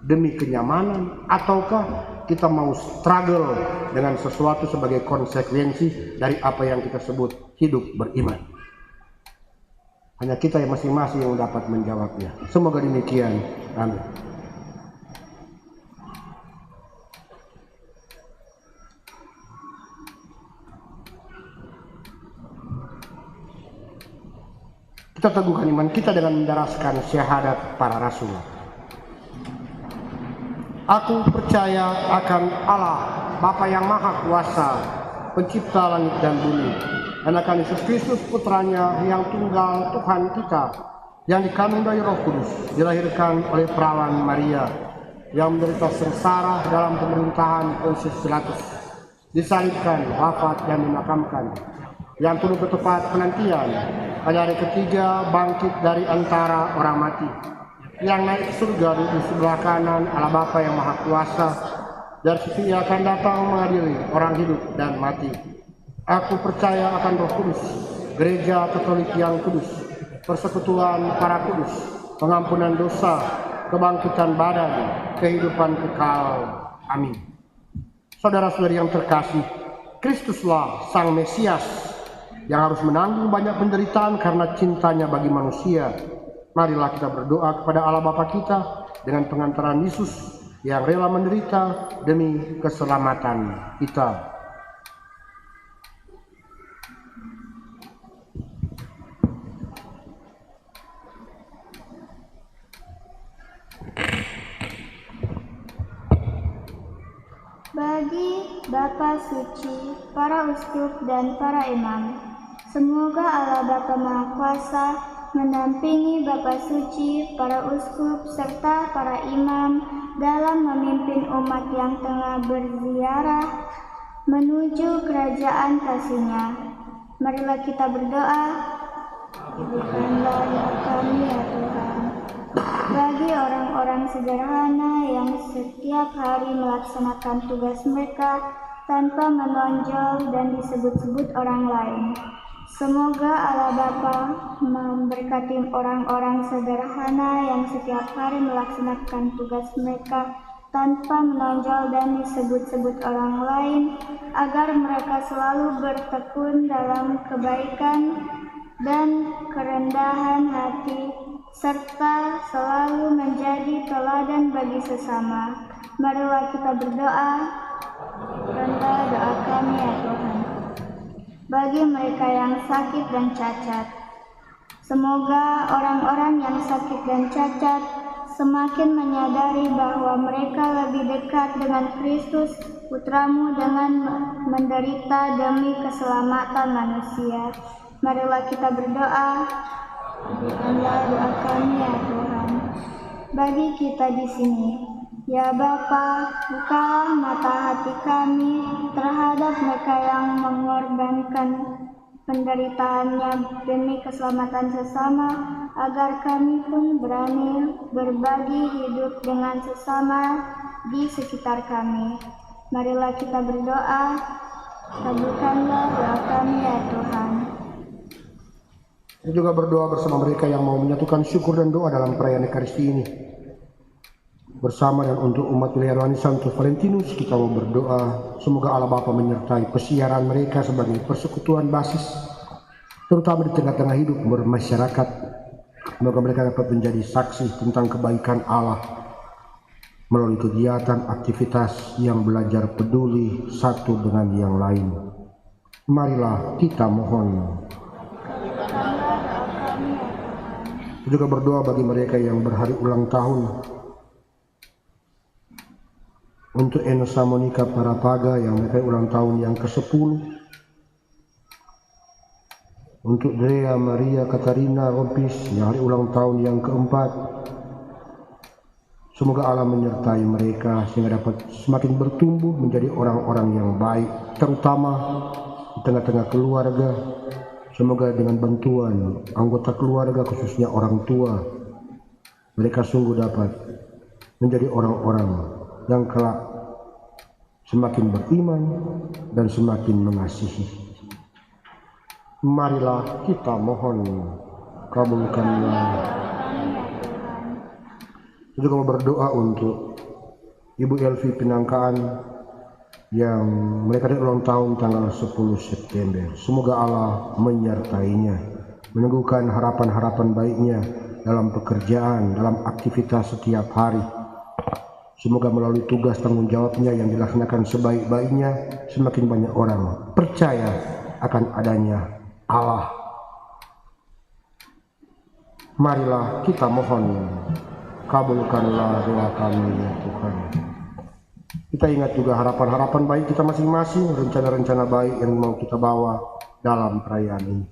demi kenyamanan, ataukah kita mau struggle dengan sesuatu sebagai konsekuensi dari apa yang kita sebut hidup beriman? Hanya kita yang masing-masing yang dapat menjawabnya. Semoga demikian. Amin. Kita teguhkan iman kita dengan mendaraskan syahadat para rasul. Aku percaya akan Allah, Bapa yang Maha Kuasa, Pencipta langit dan bumi, dan akan Yesus Kristus Putranya yang tunggal Tuhan kita, yang dikandung dari Roh Kudus, dilahirkan oleh perawan Maria, yang menderita sengsara dalam pemerintahan Pontius Pilatus, disalibkan, wafat dan dimakamkan, yang penuh ketepat penantian, pada hari ketiga bangkit dari antara orang mati, yang naik ke surga di sebelah kanan Allah Bapa yang Maha Kuasa, dari situ Ia akan datang mengadili orang hidup dan mati. Aku percaya akan Roh Kudus, Gereja Katolik yang kudus, persekutuan para kudus, pengampunan dosa, kebangkitan badan, kehidupan kekal. Amin. Saudara-saudari yang terkasih, Kristuslah Sang Mesias yang harus menanggung banyak penderitaan karena cintanya bagi manusia. Marilah kita berdoa kepada Allah Bapa kita dengan pengantaran Yesus yang rela menderita demi keselamatan kita. Bagi Bapa Suci, para uskup dan para imam, semoga Allah Bapa Maha Kuasa mendampingi Bapa Suci, para uskup, serta para imam dalam memimpin umat yang tengah berziarah menuju kerajaan kasih-Nya. Marilah kita berdoa. Kabulkanlah doa kami ya Tuhan. Bagi orang-orang sederhana yang setiap hari melaksanakan tugas mereka tanpa menonjol dan disebut-sebut orang lain, semoga Allah Bapa memberkati orang-orang sederhana yang setiap hari melaksanakan tugas mereka tanpa menonjol dan disebut-sebut orang lain, agar mereka selalu bertekun dalam kebaikan dan kerendahan hati, serta selalu menjadi teladan bagi sesama. Marilah kita berdoa. Rendah doa kami ya Tuhan. Bagi mereka yang sakit dan cacat, semoga orang-orang yang sakit dan cacat semakin menyadari bahwa mereka lebih dekat dengan Kristus, Putramu, dengan menderita demi keselamatan manusia. Marilah kita berdoa. Kabulkanlah doa kami ya Tuhan. Bagi kita di sini, ya Bapa, bukalah mata hati kami terhadap mereka yang mengorbankan penderitaannya demi keselamatan sesama, agar kami pun berani berbagi hidup dengan sesama di sekitar kami. Marilah kita berdoa. Kabulkanlah doa kami ya Tuhan. Kita juga berdoa bersama mereka yang mau menyatukan syukur dan doa dalam perayaan Ekaristi ini. Bersama dan untuk umat Wilayah Santo Valentinus, kita mau berdoa semoga Allah Bapa menyertai pesiaran mereka sebagai persekutuan basis, terutama di tengah-tengah hidup bermasyarakat. Semoga mereka dapat menjadi saksi tentang kebaikan Allah melalui kegiatan aktivitas yang belajar peduli satu dengan yang lain. Marilah kita mohon. Juga berdoa bagi mereka yang berhari ulang tahun, untuk Enosa Monica Parapaga yang mereka ulang tahun yang ke-10, untuk Drea Maria Katarina Rompis yang hari ulang tahun yang ke-4, Semoga Allah menyertai mereka sehingga dapat semakin bertumbuh menjadi orang-orang yang baik, terutama di tengah-tengah keluarga. Semoga dengan bantuan anggota keluarga, khususnya orang tua, mereka sungguh dapat menjadi orang-orang yang kelak semakin beriman dan semakin mengasihi. Marilah kita mohon, kabulkanlah. Juga mau berdoa untuk Ibu Elvi Pinangkaan yang mereka ulang tahun tanggal 10 September. Semoga Allah menyertainya, meneguhkan harapan-harapan baiknya dalam pekerjaan, dalam aktivitas setiap hari. Semoga melalui tugas tanggung jawabnya yang dilaksanakan sebaik-baiknya, semakin banyak orang percaya akan adanya Allah. Marilah kita mohon, kabulkanlah doa kami ya Tuhan. Kita ingat juga harapan-harapan baik kita masing-masing, rencana-rencana baik yang mau kita bawa dalam perayaan ini.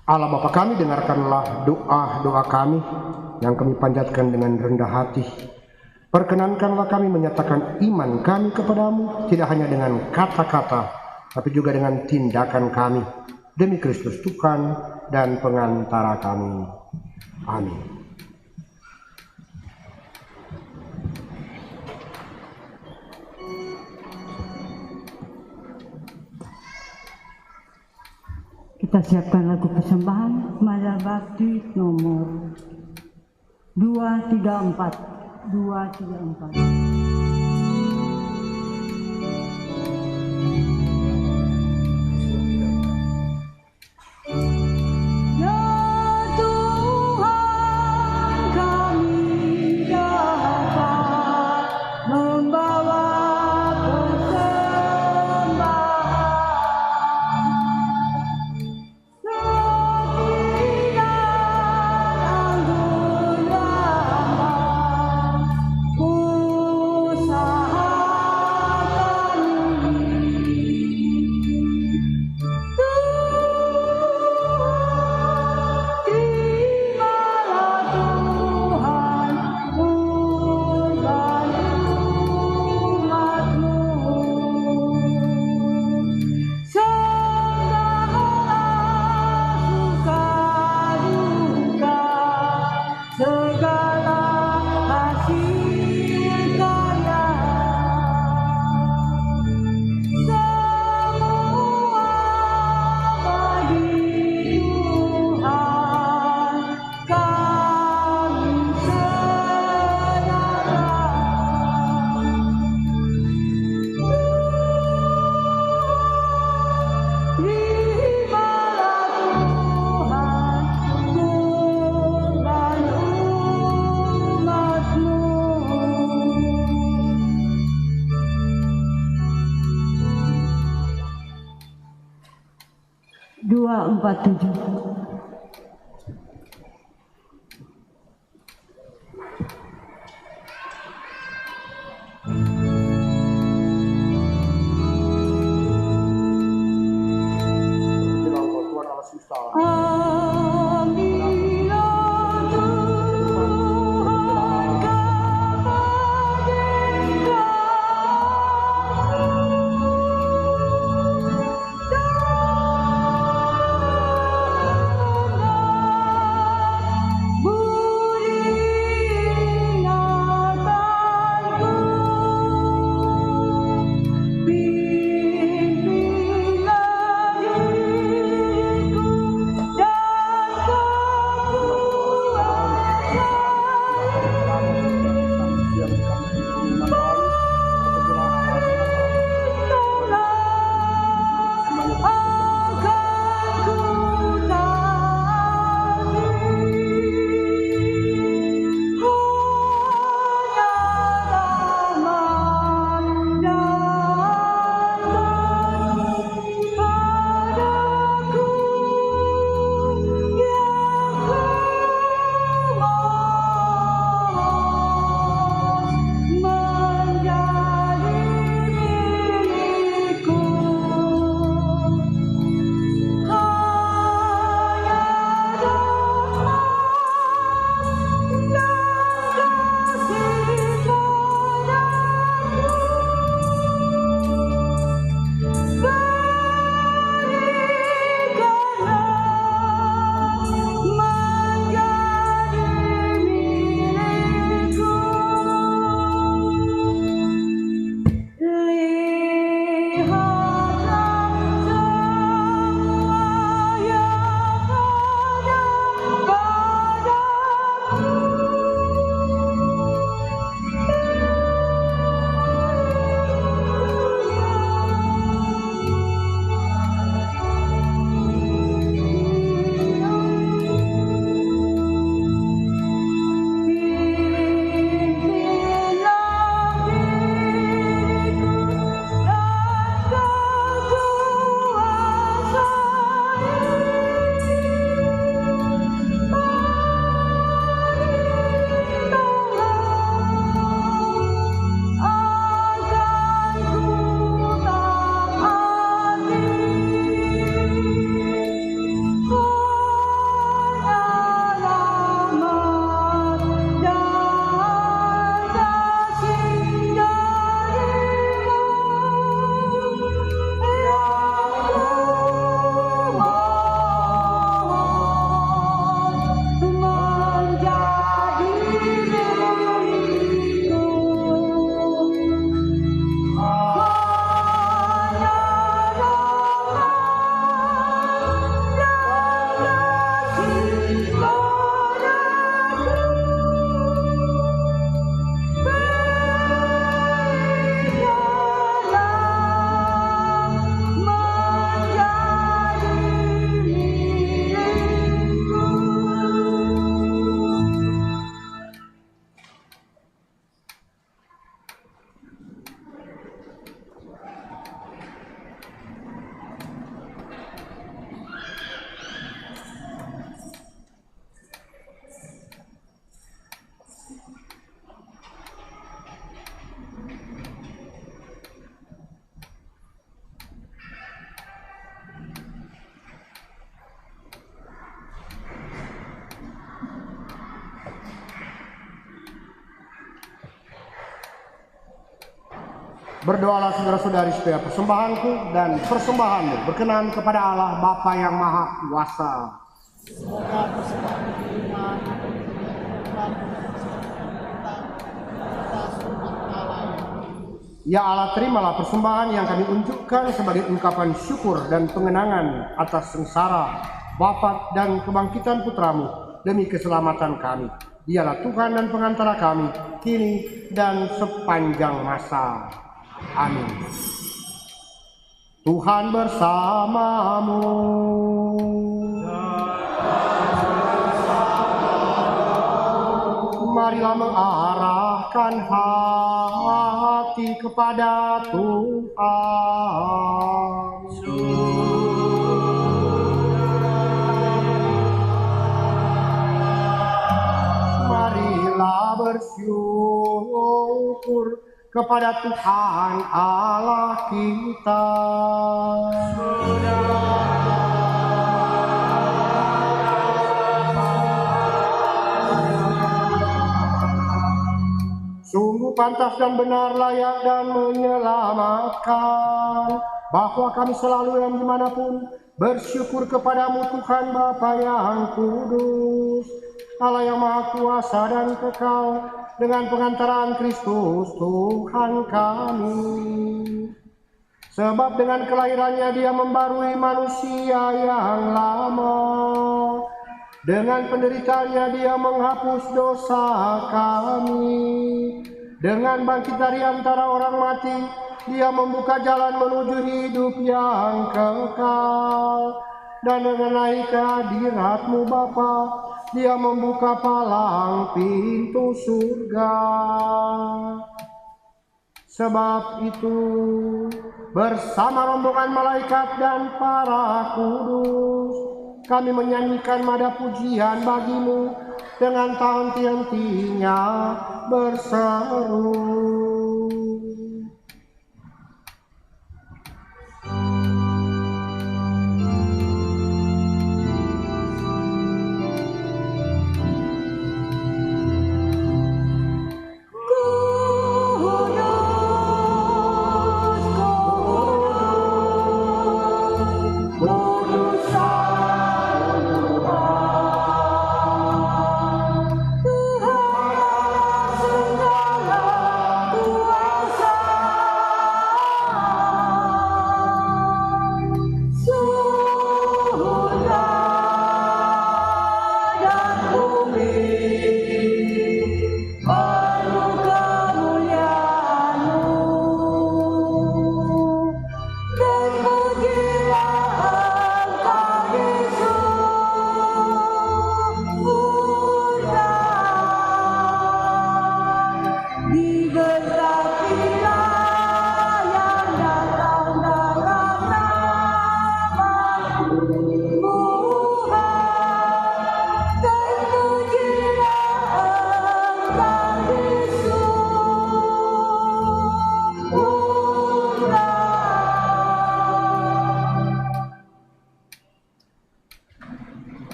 Allah Bapa kami, dengarkanlah doa-doa kami yang kami panjatkan dengan rendah hati. Perkenankanlah kami menyatakan iman kami kepadamu, tidak hanya dengan kata-kata, tapi juga dengan tindakan kami. Demi Kristus Tuhan dan pengantara kami. Amin. Kita siapkan lagu persembahan Mala Bakti nomor 234. 234. Berdoalah saudara-saudari supaya persembahanku dan persembahanmu berkenan kepada Allah Bapa yang Maha Kuasa. Semoga persembahan iman Ya Allah, terimalah persembahan yang kami unjukkan sebagai ungkapan syukur dan pengenangan atas sengsara, wafat dan kebangkitan putramu demi keselamatan kami. Dialah Tuhan dan pengantara kami, kini dan sepanjang masa. Amin. Tuhan bersamamu. Marilah mengarahkan hati kepada Tuhan. Marilah bersyukur kepada Tuhan Allah kita. Sungguh pantas dan benar, layak dan menyelamatkan, bahwa kami selalu dan dimanapun bersyukur kepadamu Tuhan Bapa yang kudus, Allah yang Maha Kuasa dan kekal, dengan pengantaran Kristus Tuhan kami. Sebab dengan kelahirannya Dia membarui manusia yang lama, dengan penderitaannya Dia menghapus dosa kami, dengan bangkit dari antara orang mati Dia membuka jalan menuju hidup yang kekal, dan dengan naik ke hadirat-Mu Bapa Dia membuka palang pintu surga. Sebab itu bersama rombongan malaikat dan para kudus kami menyanyikan nada pujian bagimu dengan tahan-hentinya berseru.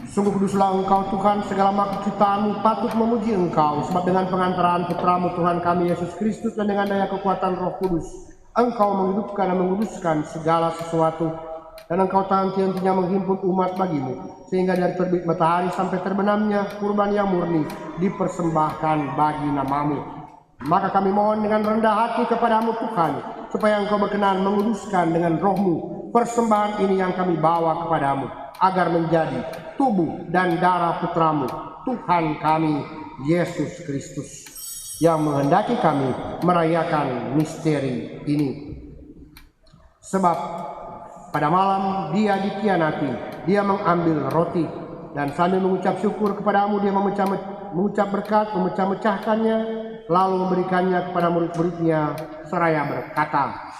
Sungguh kuduslah Engkau Tuhan, segala makhluk ciptaan-Mu patut memuji Engkau, sebab dengan pengantaran Putra-Mu Tuhan kami Yesus Kristus dan dengan daya kekuatan Roh Kudus, Engkau menghidupkan dan menguduskan segala sesuatu, dan Engkau tahan-hentinya menghimpun umat bagimu, sehingga dari terbit matahari sampai terbenamnya kurban yang murni dipersembahkan bagi nama-Mu. Maka kami mohon dengan rendah hati kepadamu Tuhan, supaya Engkau berkenan menguduskan dengan Roh-Mu persembahan ini yang kami bawa kepadamu, agar menjadi tubuh dan darah Putra-Mu, Tuhan kami, Yesus Kristus, yang menghendaki kami merayakan misteri ini. Sebab pada malam Dia dikhianati, Dia mengambil roti, dan sambil mengucap syukur kepadamu, Dia mengucap berkat, memecah-mecahkannya, lalu memberikannya kepada murid-muridnya, seraya berkata,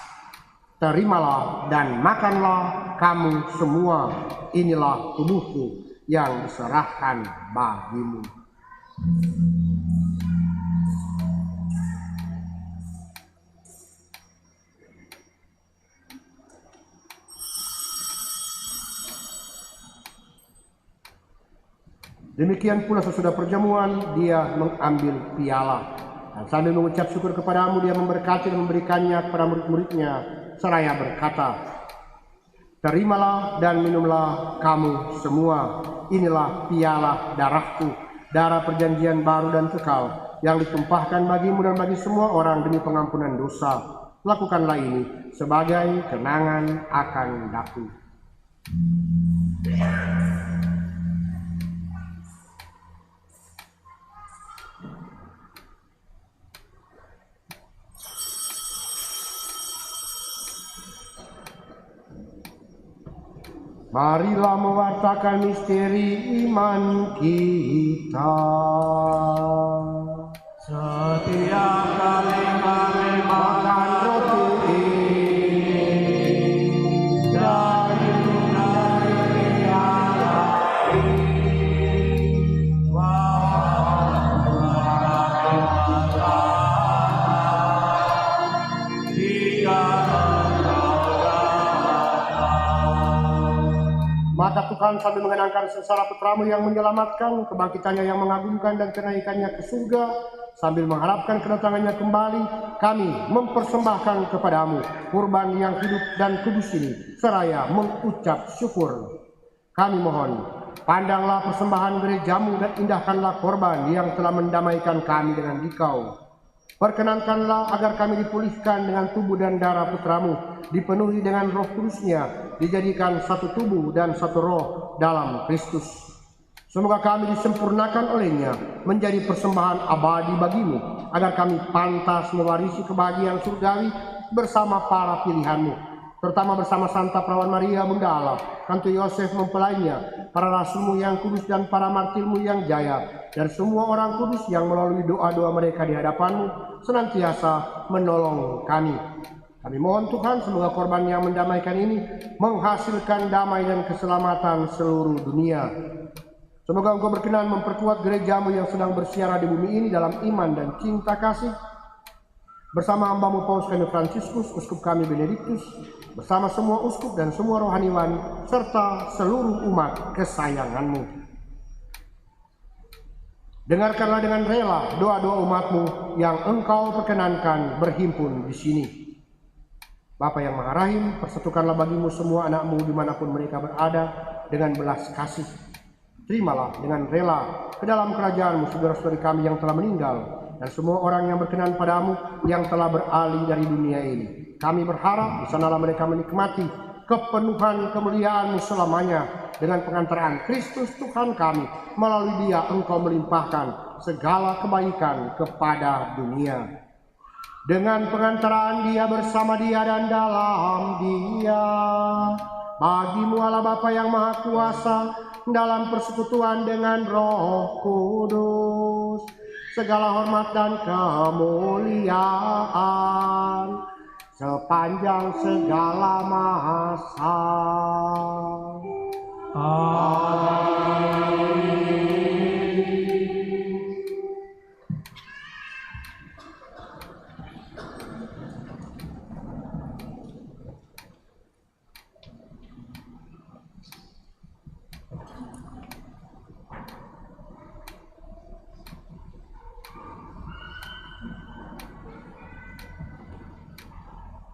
"Terimalah dan makanlah kamu semua, inilah tubuhku yang diserahkan bagimu." Demikian pula sesudah perjamuan Dia mengambil piala, Dan sambil mengucap syukur kepadamu, dia memberkati dan memberikannya kepada murid-muridnya, seraya berkata, terimalah dan minumlah kamu semua, inilah piala darahku, darah perjanjian baru dan kekal, yang ditumpahkan bagimu dan bagi semua orang demi pengampunan dosa. Lakukanlah ini sebagai kenangan akan daku. Marilah mewartakan misteri iman kita. Setiap kali kami makan roti dan minum dari piala ini, maka Tuhan sambil mengenangkan sengsara putramu yang menyelamatkan, kebangkitannya yang mengagumkan dan kenaikannya ke surga, sambil mengharapkan kedatangannya kembali, kami mempersembahkan kepadamu kurban yang hidup dan kudus ini, seraya mengucap syukur. Kami mohon, pandanglah persembahan gerejamu dan indahkanlah korban yang telah mendamaikan kami dengan Dikau. Perkenankanlah agar kami dipulihkan dengan tubuh dan darah putramu, dipenuhi dengan Roh Kudusnya, dijadikan satu tubuh dan satu roh dalam Kristus. Semoga kami disempurnakan olehnya menjadi persembahan abadi bagimu, agar kami pantas mewarisi kebahagiaan surgawi bersama para pilihanmu, terutama bersama Santa Perawan Maria Bunda Allah, Santo Yosef mempelainya, para rasulmu yang kudus dan para martirmu yang jaya, dan semua orang kudus yang melalui doa-doa mereka di hadapanmu senantiasa menolong kami. Kami mohon Tuhan, semoga korban yang mendamaikan ini menghasilkan damai dan keselamatan seluruh dunia. Semoga Engkau berkenan memperkuat gerejamu yang sedang bersiara di bumi ini dalam iman dan cinta kasih, bersama hambamu Paus kami Fransiskus, uskup kami Benediktus, bersama semua uskup dan semua rohaniwan, serta seluruh umat kesayanganmu. Dengarkanlah dengan rela doa-doa umatmu yang Engkau perkenankan berhimpun di sini. Bapa yang Maha Rahim, persatukanlah bagimu semua anakmu dimanapun mereka berada dengan belas kasih. Terimalah dengan rela ke dalam kerajaanmu saudara-saudari kami yang telah meninggal, dan semua orang yang berkenan padamu yang telah beralih dari dunia ini. Kami berharap di sanalah mereka menikmati kepenuhan kemuliaan-Mu selamanya, dengan pengantaran Kristus Tuhan kami. Melalui Dia Engkau melimpahkan segala kebaikan kepada dunia. Dengan pengantaran Dia, bersama Dia, dan dalam Dia, bagimu Allah Bapa yang Maha Kuasa, dalam persekutuan dengan Roh Kudus, segala hormat dan kemuliaan sepanjang segala masa. Amin.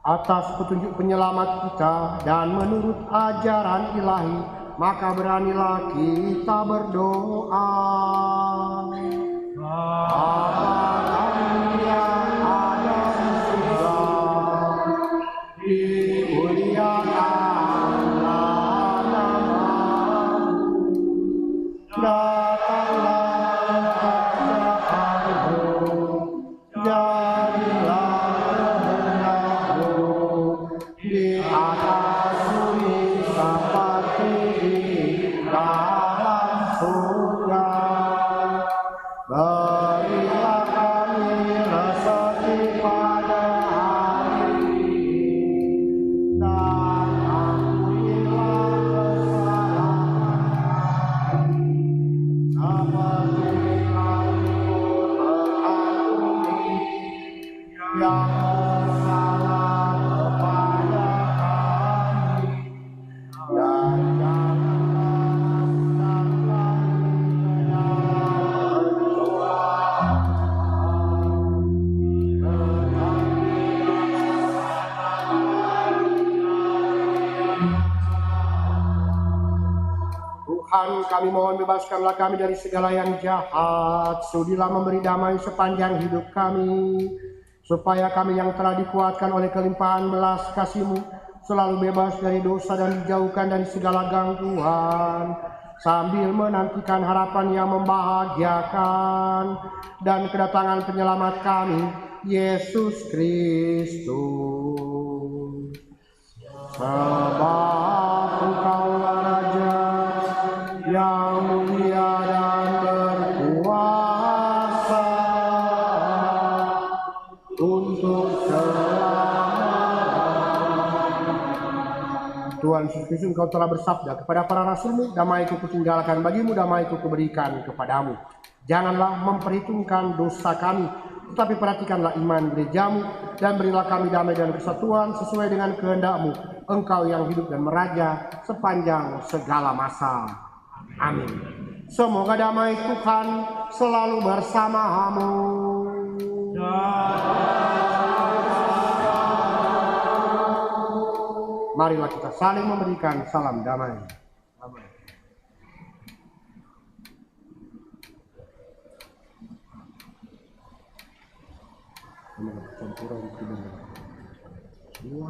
Atas petunjuk penyelamat kita dan menurut ajaran ilahi, maka beranilah kita berdoa. Bapa kami yang ada di surga, dimuliakanlah namamu, datanglah kerajaanmu, jadilah di atas bumi seperti di dalam surga. Berilah kami rezeki pada hari ini, dan ampunilah kesalahan kami, Tuhan, kami mohon bebaskanlah kami dari segala yang jahat. Sudilah memberi damai sepanjang hidup kami, supaya kami yang telah dikuatkan oleh kelimpahan belas kasih-Mu selalu bebas dari dosa dan dijauhkan dari segala gangguan, sambil menantikan harapan yang membahagiakan dan kedatangan penyelamat kami, Yesus Kristus. Sebab Engkaulah Raja yang mulia dan berkuasa untuk Tuhan Yesus Kristus, Engkau telah bersabda kepada para rasul-Mu, damai-Ku kutinggalkan bagimu, damai-Ku kuberikan kepadamu. Janganlah memperhitungkan dosa kami, tetapi perhatikanlah iman gereja-Mu, dan berilah kami damai dan kesatuan sesuai dengan kehendak-Mu, Engkau yang hidup dan meraja sepanjang segala masa. Amin. Semoga damai Tuhan selalu bersamamu. Marilah kita saling memberikan salam damai. Amin. Semua.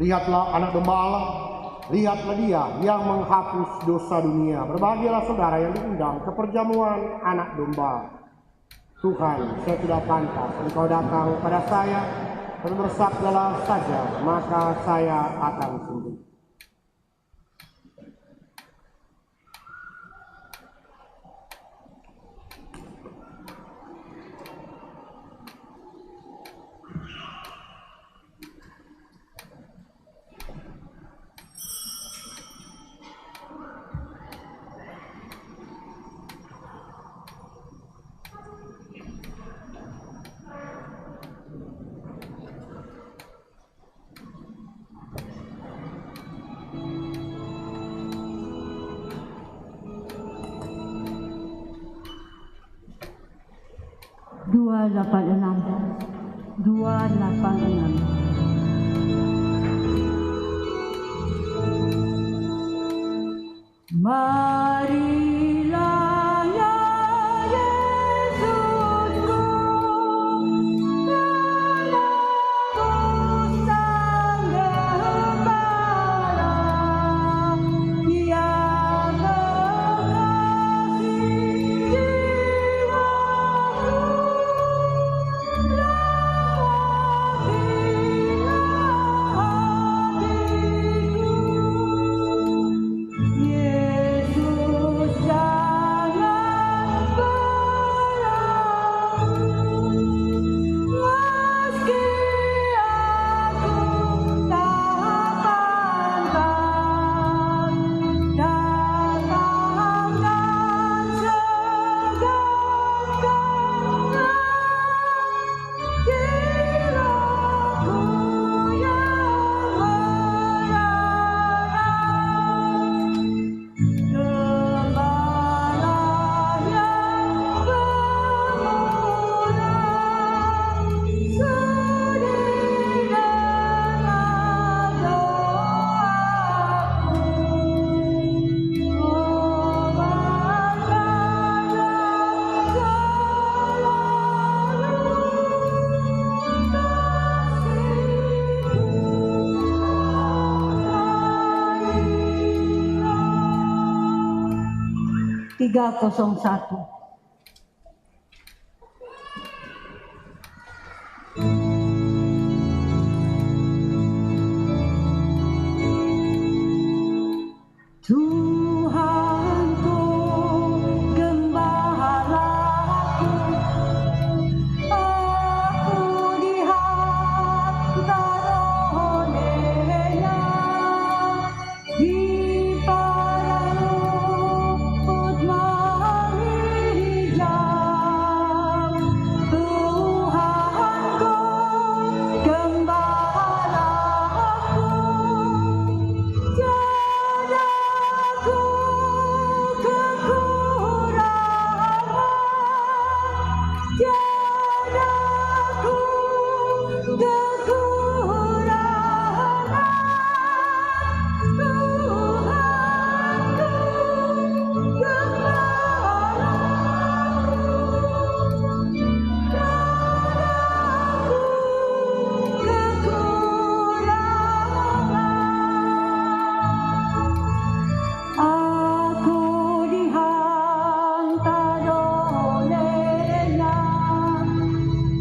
'Lihatlah anak domba Allah, lihatlah Dia yang menghapus dosa dunia. Berbahagialah saudara yang diundang ke perjamuan anak domba. Tuhan, saya tidak pantas Engkau datang pada saya, dan bersabdalah saja, maka saya akan sembuh.' Marilah ya Yesusku, menebus sang gembala yang mengasihi jiwaku. Lawatilah hatiku, Yesus. 301. Tuhanku, gembalaku, aku dihantar olehnya di padang rumput hijau. Tuhanku, gembalaku, tiada aku kekurangan, tiada aku kekurangan. Tuhanku, gembalaku, tiada aku kekurangan. Aku dihantar olehnya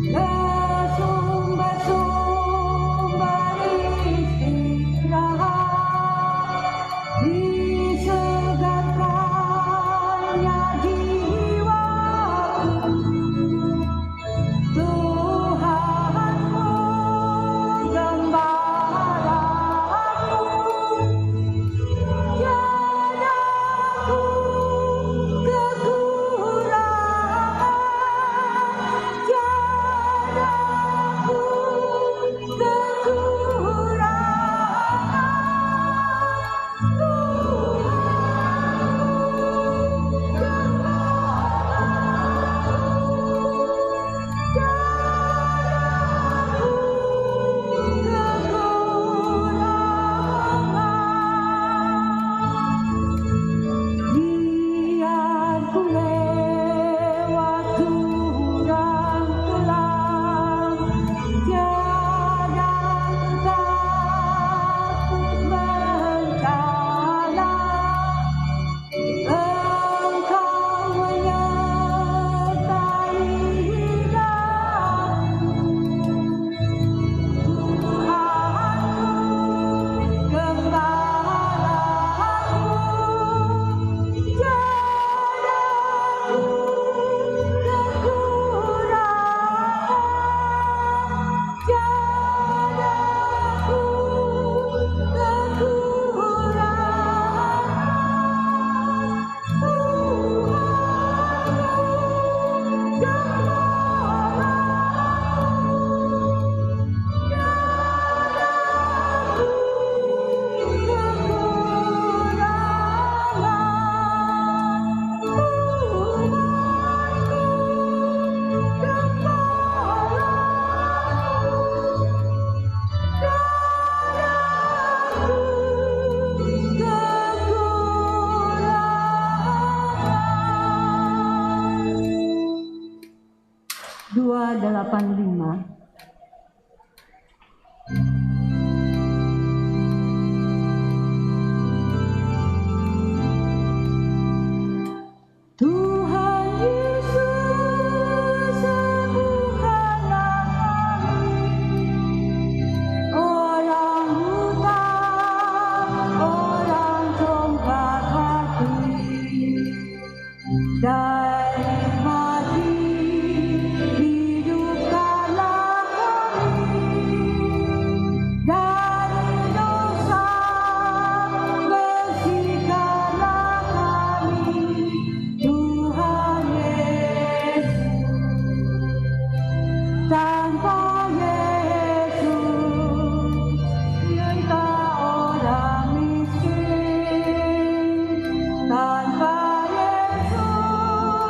ke sumber-sumber istirahat, disegarkannya jiwaku. Tuhanku, gembalaku, tiada aku kekurangan, tiada aku kekurangan. Tuhanku, gembalaku, tiada aku kekurangan. Biar ku lewat jurang kelam, tiada takut bencana. Engkau menyertai hidupku. Tuhanku, gembalaku, tiada aku kekurangan, tiada aku kekurangan. 285. Tuhan Yesus, sembuhkanlah kami, orang buta, orang congkak hati, dari mati hidupkanlah kami, dari dosa bersihkanlah kami. Tuhan Yesus, tanpa Yesus kita orang miskin, tanpa Yesus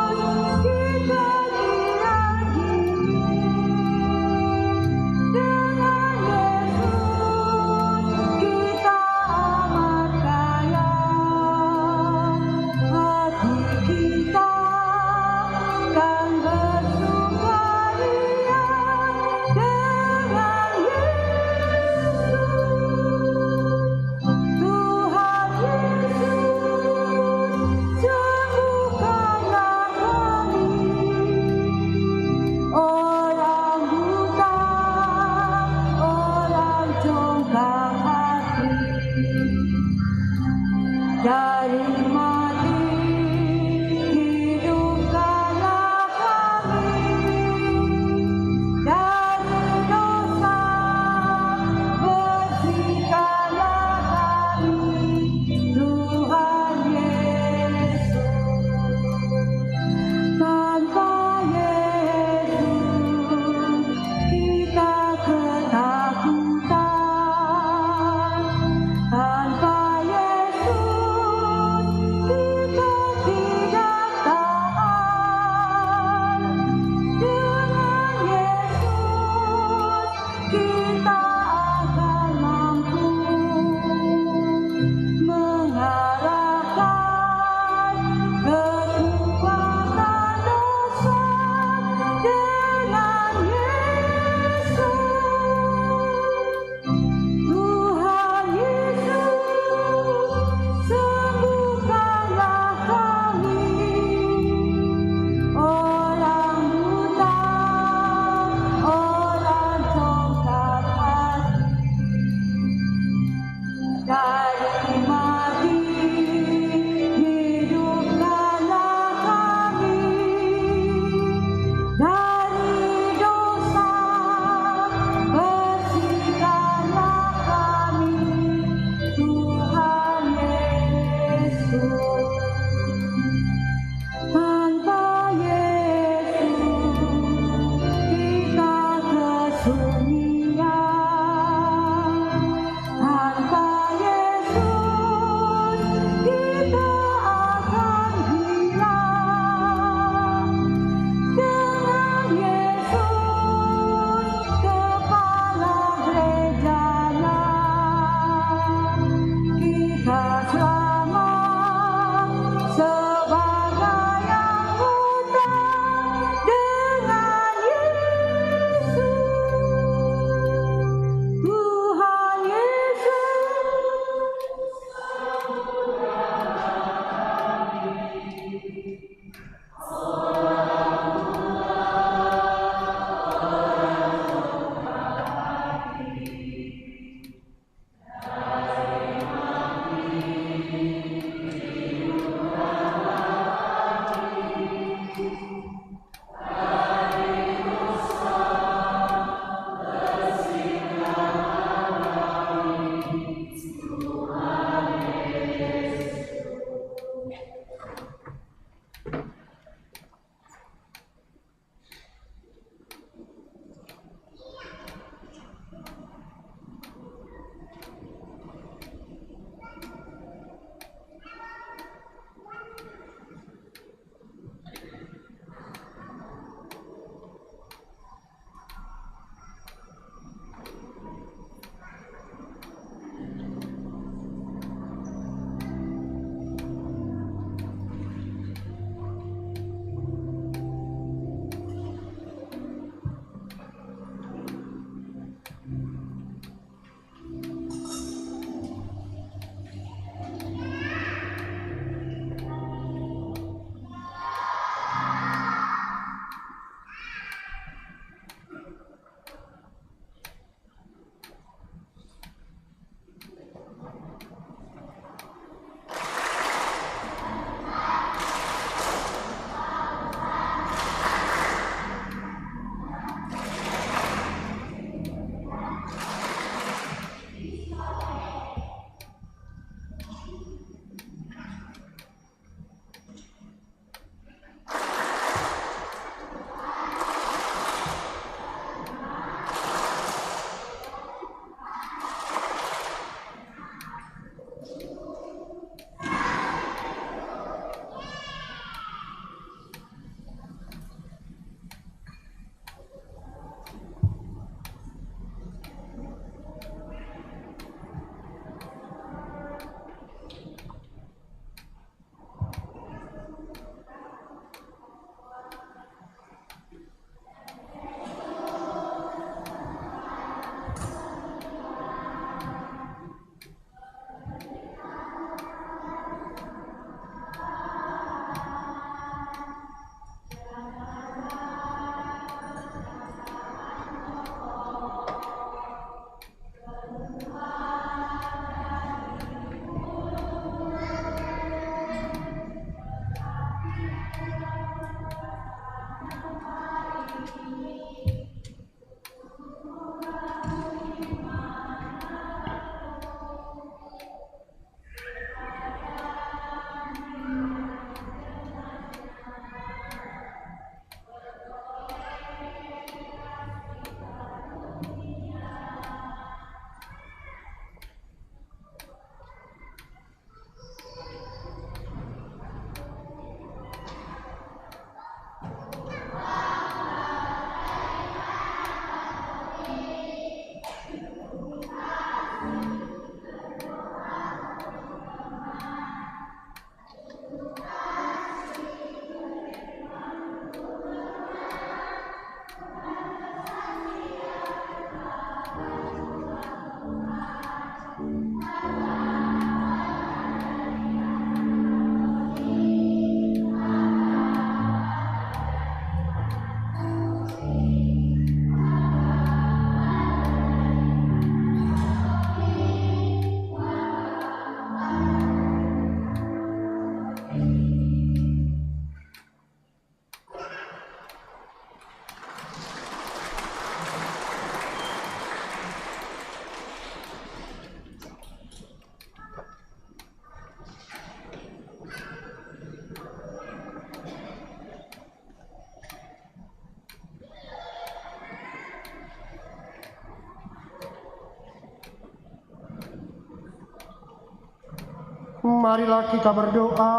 Marilah kita berdoa.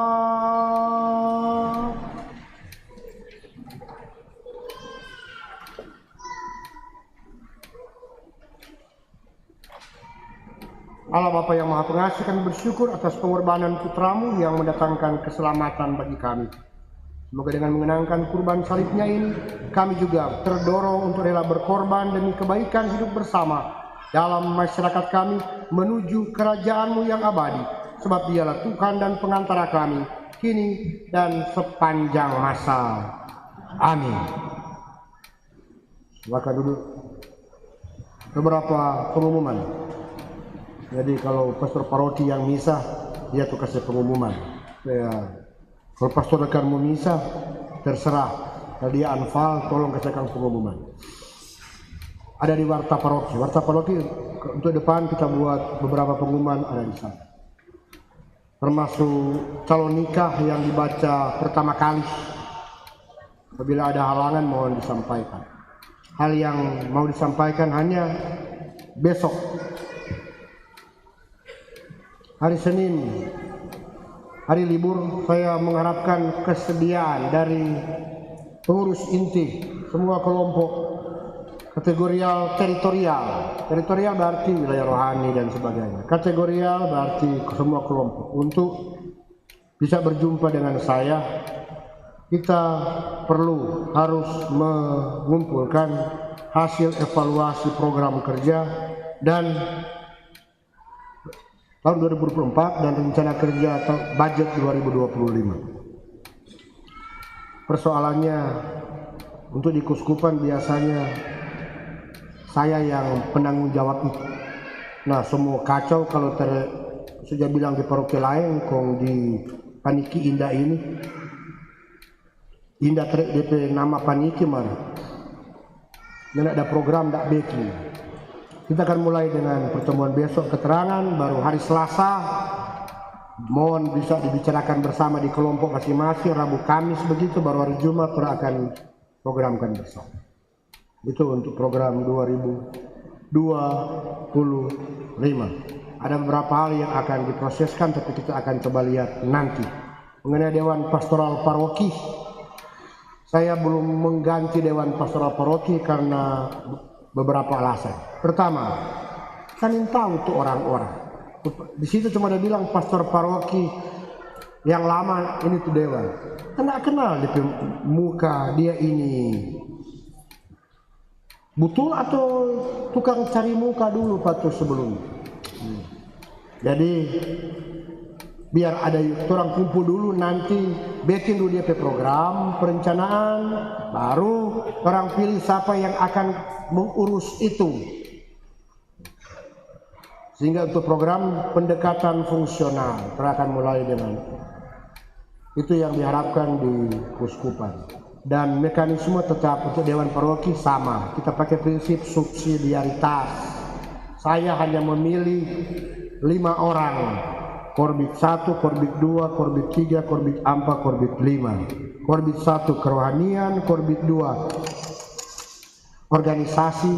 Allah Bapa yang Maha Pengasih, kami bersyukur atas pengorbanan putramu yang mendatangkan keselamatan bagi kami. Semoga dengan mengenangkan kurban salibnya ini, kami juga terdorong untuk rela berkorban demi kebaikan hidup bersama dalam masyarakat kami menuju kerajaan-Mu yang abadi. Sebab Dialah Tuhan dan pengantara kami, kini dan sepanjang masa. Amin. Silakan duduk. Beberapa pengumuman. Jadi kalau pastor paroki yang misa, dia tuh kasih pengumuman. Kalau pastor akan mau misa, terserah. Kalau dia anfal, tolong kasihkan pengumuman. Ada di warta paroki. Warta paroki untuk depan kita buat beberapa pengumuman ada di sana. Termasuk calon nikah yang dibaca pertama kali. Apabila ada halangan mohon disampaikan. Hal yang mau disampaikan hanya besok. Hari Senin, hari libur, saya mengharapkan kesediaan dari pengurus inti semua kelompok kategorial teritorial berarti wilayah rohani dan sebagainya, kategorial berarti semua kelompok untuk bisa berjumpa dengan saya. Kita harus mengumpulkan hasil evaluasi program kerja dan tahun 2024 dan rencana kerja atau budget 2025. Persoalannya untuk di Kuskupan biasanya saya yang penanggung jawab itu. Nah, semua kacau kalau sudah bilang di paroki lain, kong di Paniki Indah ini. Indah DP nama Paniki mana? Dan ada program tak beki. Kita akan mulai dengan pertemuan besok keterangan, baru hari Selasa mohon bisa dibicarakan bersama di kelompok masing-masing, Rabu Kamis begitu, baru hari Jumat kita akan programkan besok. Itu untuk program 2025. Ada beberapa hal yang akan diproseskan tapi kita akan coba lihat nanti. Mengenai Dewan Pastoral Paroki, saya belum mengganti Dewan Pastoral Paroki karena beberapa alasan. Pertama, kan tahu tuh orang-orang. Di situ cuma ada bilang pastor paroki yang lama ini tuh dewan. Kan gak kenal di muka dia ini. Betul atau tukang cari muka dulu patut sebelumnya. Jadi biar ada orang kumpul dulu, nanti bikin dulu dia program perencanaan, baru orang pilih siapa yang akan mengurus itu. Sehingga untuk program pendekatan fungsional akan mulai dengan itu yang diharapkan di Kuskupan. Dan mekanisme tetap untuk Dewan Paroki sama, kita pakai prinsip subsidiaritas. Saya hanya memilih 5 orang, Korbit 1, Korbit 2, Korbit 3, Korbit 4, Korbit 5. Korbit 1 kerohanian, Korbit 2 organisasi,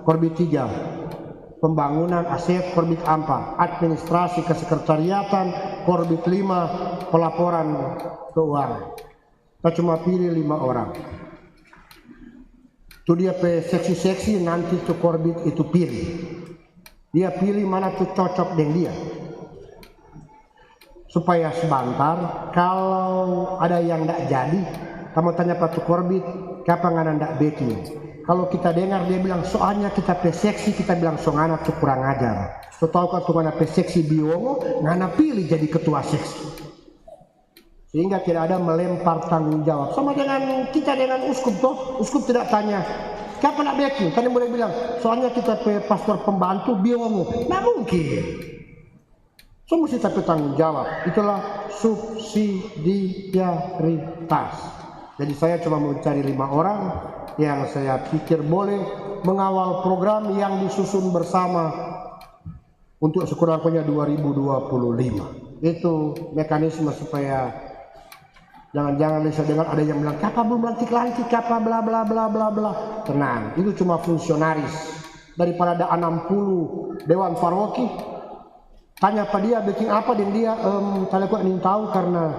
Korbit 3 pembangunan aset, Korbit 4 administrasi kesekretariatan, Korbit 5 pelaporan keuangan. Kita cuma pilih 5 orang. Itu dia seksi-seksi, nanti itu Korbit itu pilih. Dia pilih mana tuh cocok dengan dia. Supaya sebentar kalau ada yang tidak jadi, kamu tanya Pak Korbit, kapan anda tidak beki? Kalau kita dengar dia bilang soalnya kita peseksi, kita bilang soalnya tuh kurang ajar. So tahu kan tuh mana peseksi biongo, ngana pilih jadi ketua seksi. Sehingga tidak ada melempar tanggung jawab. Sama dengan kita dengan uskup toh, uskup tidak tanya kapan nak beki. Tadi mulai bilang soalnya kita pastor pembantu biongo, nggak mungkin. So mesti tapi tanggung jawab. Itulah subsidiaritas. Jadi saya cuma mencari 5 orang yang saya pikir boleh mengawal program yang disusun bersama untuk sekurang-kurangnya 2025. Itu mekanisme supaya jangan-jangan bisa dengar ada yang bilang kapal belum lantik-lantik, kapal bla bla bla bla bla. Tenang, itu cuma fungsionaris. Daripada ada 60 dewan paroki, Tanya pada dia bikin apa dan dia tanya aku ingin tahu karena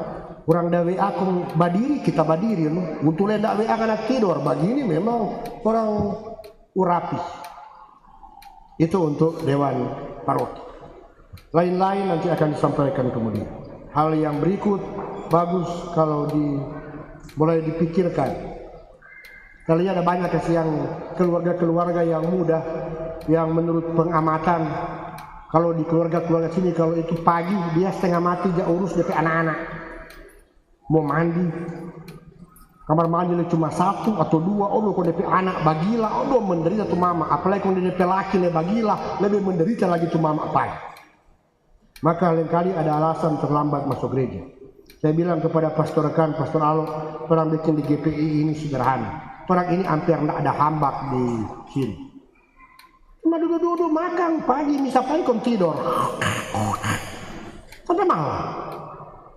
orang da WA aku badiri kita badiri no. Untuk leda WA kan tidur begini memang orang urapi. Itu untuk Dewan Paroki. Lain-lain nanti akan disampaikan kemudian. Hal yang berikut bagus kalau mulai dipikirkan. Kali ada banyak yang keluarga-keluarga yang muda yang menurut pengamatan kalau di keluarga-keluarga sini kalau itu pagi dia setengah mati dia urus DP anak-anak. Mau mandi kamar mandi cuma 1 atau 2, kalau DP anak bagila, menderita tuh mama. Apalagi kalau DP laki bagila, lebih menderita lagi tuh mama pai. Maka lain kali ada alasan terlambat masuk gereja. Saya bilang kepada Pastor Rekan, Pastor Alo, orang bikin di GPI ini sederhana. Orang ini hampir tidak ada hambak di sini. Cuma duduk-duduk makan pagi, misalnya kon tidur sampai malam.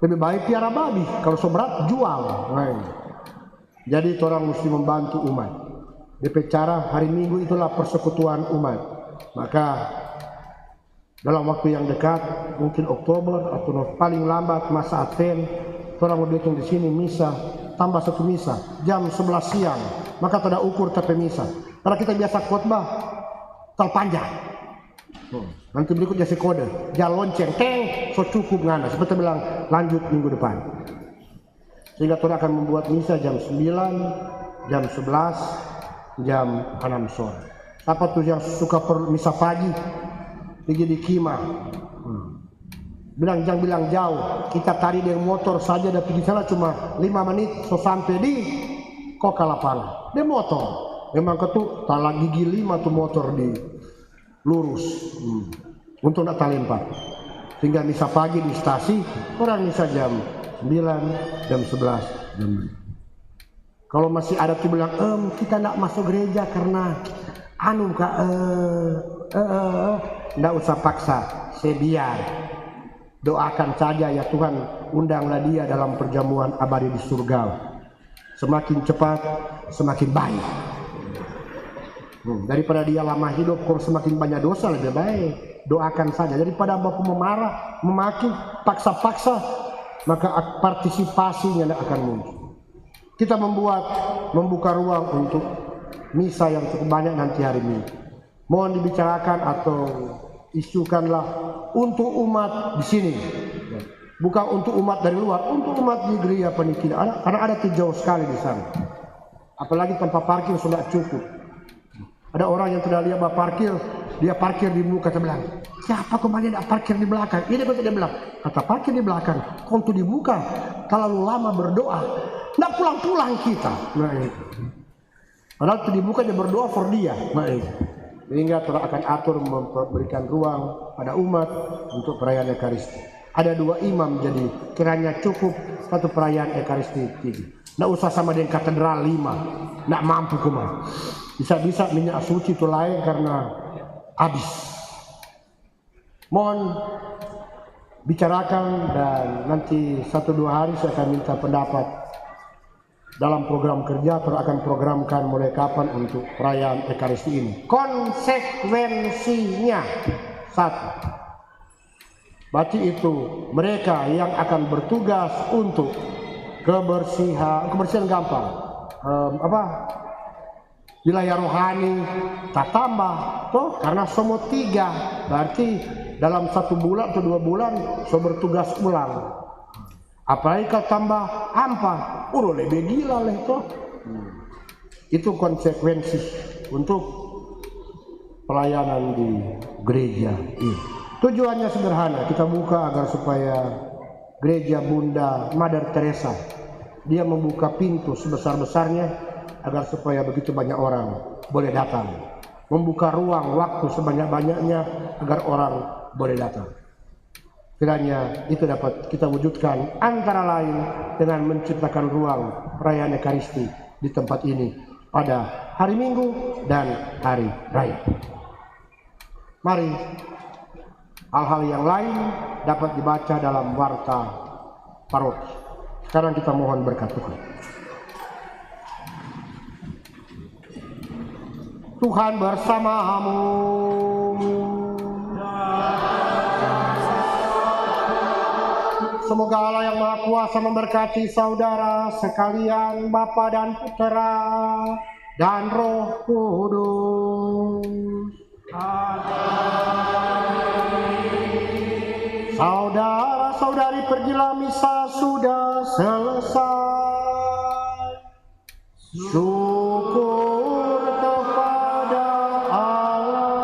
Lebih baik piara babi, kalau seberat jual. Jadi orang mesti membantu umat. DP cara hari Minggu itulah persekutuan umat. Maka dalam waktu yang dekat, mungkin Oktober atau paling lambat masa Advent, orang mau bikin di sini misa, tambah 1 misa jam 11 siang. Maka tidak ukur tapi misa. Karena kita biasa khotbah terpanjang. Nanti berikutnya si kode, jalan lonceng, so cukup ngana. Seperti bilang lanjut minggu depan. Sehingga Tuhan akan membuat misa jam 9, jam 11, jam 6 sore. Apa tuh yang suka misa pagi? Pergi di Kima. Jangan bilang jauh. Kita tadi dengan motor saja dan pergi sana cuma 5 menit so sampai di Koka lapangan. Dia motor. Memang ketuk talak gigi 5 tuh motor di lurus. Untuk nak talempar. Sehingga misa pagi di stasi, orang misa jam 9, jam 11, jam 9. Kalau masih ada tuh bilang, kita nak masuk gereja karena nggak usah paksa, saya biar. Doakan saja ya Tuhan, undanglah dia dalam perjamuan abadi di surga. Semakin cepat, semakin baik. Daripada dia lama hidup, kalau semakin banyak dosa lebih baik. Doakan saja. Daripada baku memarah, memaki, paksa-paksa, maka partisipasinya tidak akan muncul. Kita membuka ruang untuk misa yang cukup banyak nanti hari Minggu. Mohon dibicarakan atau isukanlah untuk umat di sini. Bukan untuk umat dari luar, untuk umat di gereja Panitia. Karena ada jauh sekali di sana. Apalagi tempat parkir sudah cukup. Ada orang yang tidak lihat parkir, dia parkir di muka, dia bilang, siapa kembali tidak parkir di belakang? Ini betul dia bilang, kata parkir di belakang, kontu di muka, terlalu lama berdoa, tidak pulang-pulang kita. Nah itu. Padahal di muka dia berdoa for dia. Nah itu. Sehingga Tuhan akan atur memberikan ruang pada umat untuk perayaan Ekaristi. Ada 2 imam, jadi kiranya cukup 1 perayaan Ekaristi 3. Nggak usah sama dengan katedral 5, nggak mampu kemana. Bisa-bisa minyak suci itu lain karena habis. Mohon bicarakan dan nanti 1-2 hari saya akan minta pendapat dalam program kerja. Terus akan programkan mulai kapan untuk perayaan Ekaristi ini. Konsekuensinya 1. Berarti itu mereka yang akan bertugas untuk kebersihan gampang. Wilayah rohani tak tambah toh karena semua 3 berarti dalam 1 bulan atau 2 bulan so bertugas ulang. Apalagi kalau tambah 4, lebih gila leh toh. Itu konsekuensi untuk pelayanan di gereja ini. Tujuannya sederhana, kita buka agar supaya gereja Bunda Mother Teresa dia membuka pintu sebesar-besarnya agar supaya begitu banyak orang boleh datang. Membuka ruang waktu sebanyak-banyaknya agar orang boleh datang. Kiranya itu dapat kita wujudkan antara lain dengan menciptakan ruang perayaan Ekaristi di tempat ini pada hari Minggu dan hari Raya. Mari hal-hal yang lain dapat dibaca dalam warta paroki. Sekarang kita mohon berkat Tuhan. Tuhan bersamamu. Semoga Allah yang Maha Kuasa memberkati saudara sekalian, Bapa dan Putera dan Roh Kudus. Saudara-saudari, pergilah, misa sudah selesai. Syukur kepada Allah.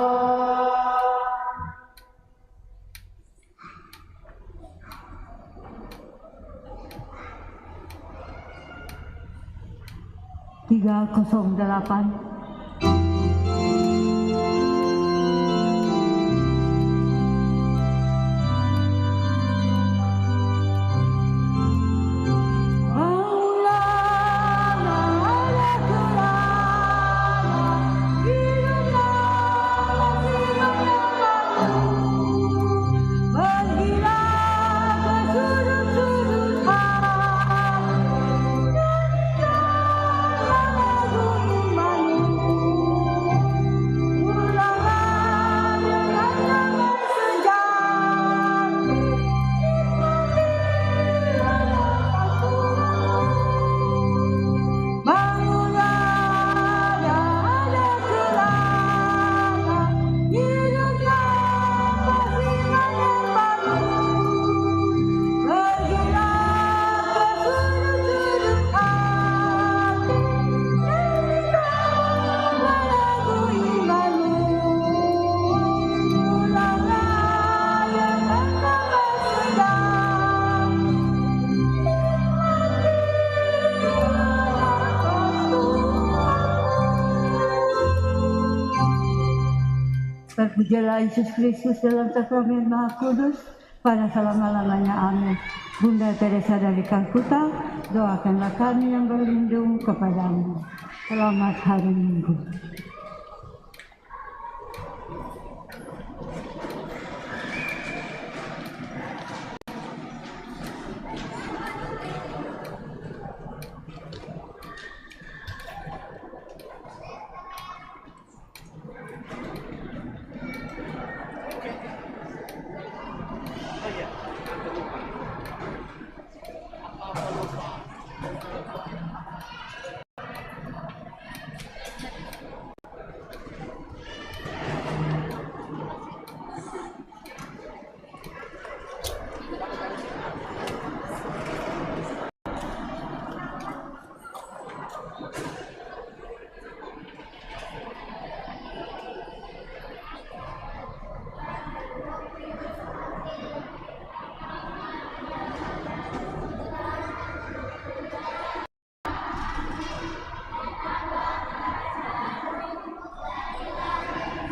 Tiga 308. Terpujilah Yesus Kristus dalam sakramen Maha Kudus pada selama-lamanya. Amin. Bunda Teresa dari Kalkuta, doakanlah kami yang berlindung kepadamu. Selamat hari Minggu.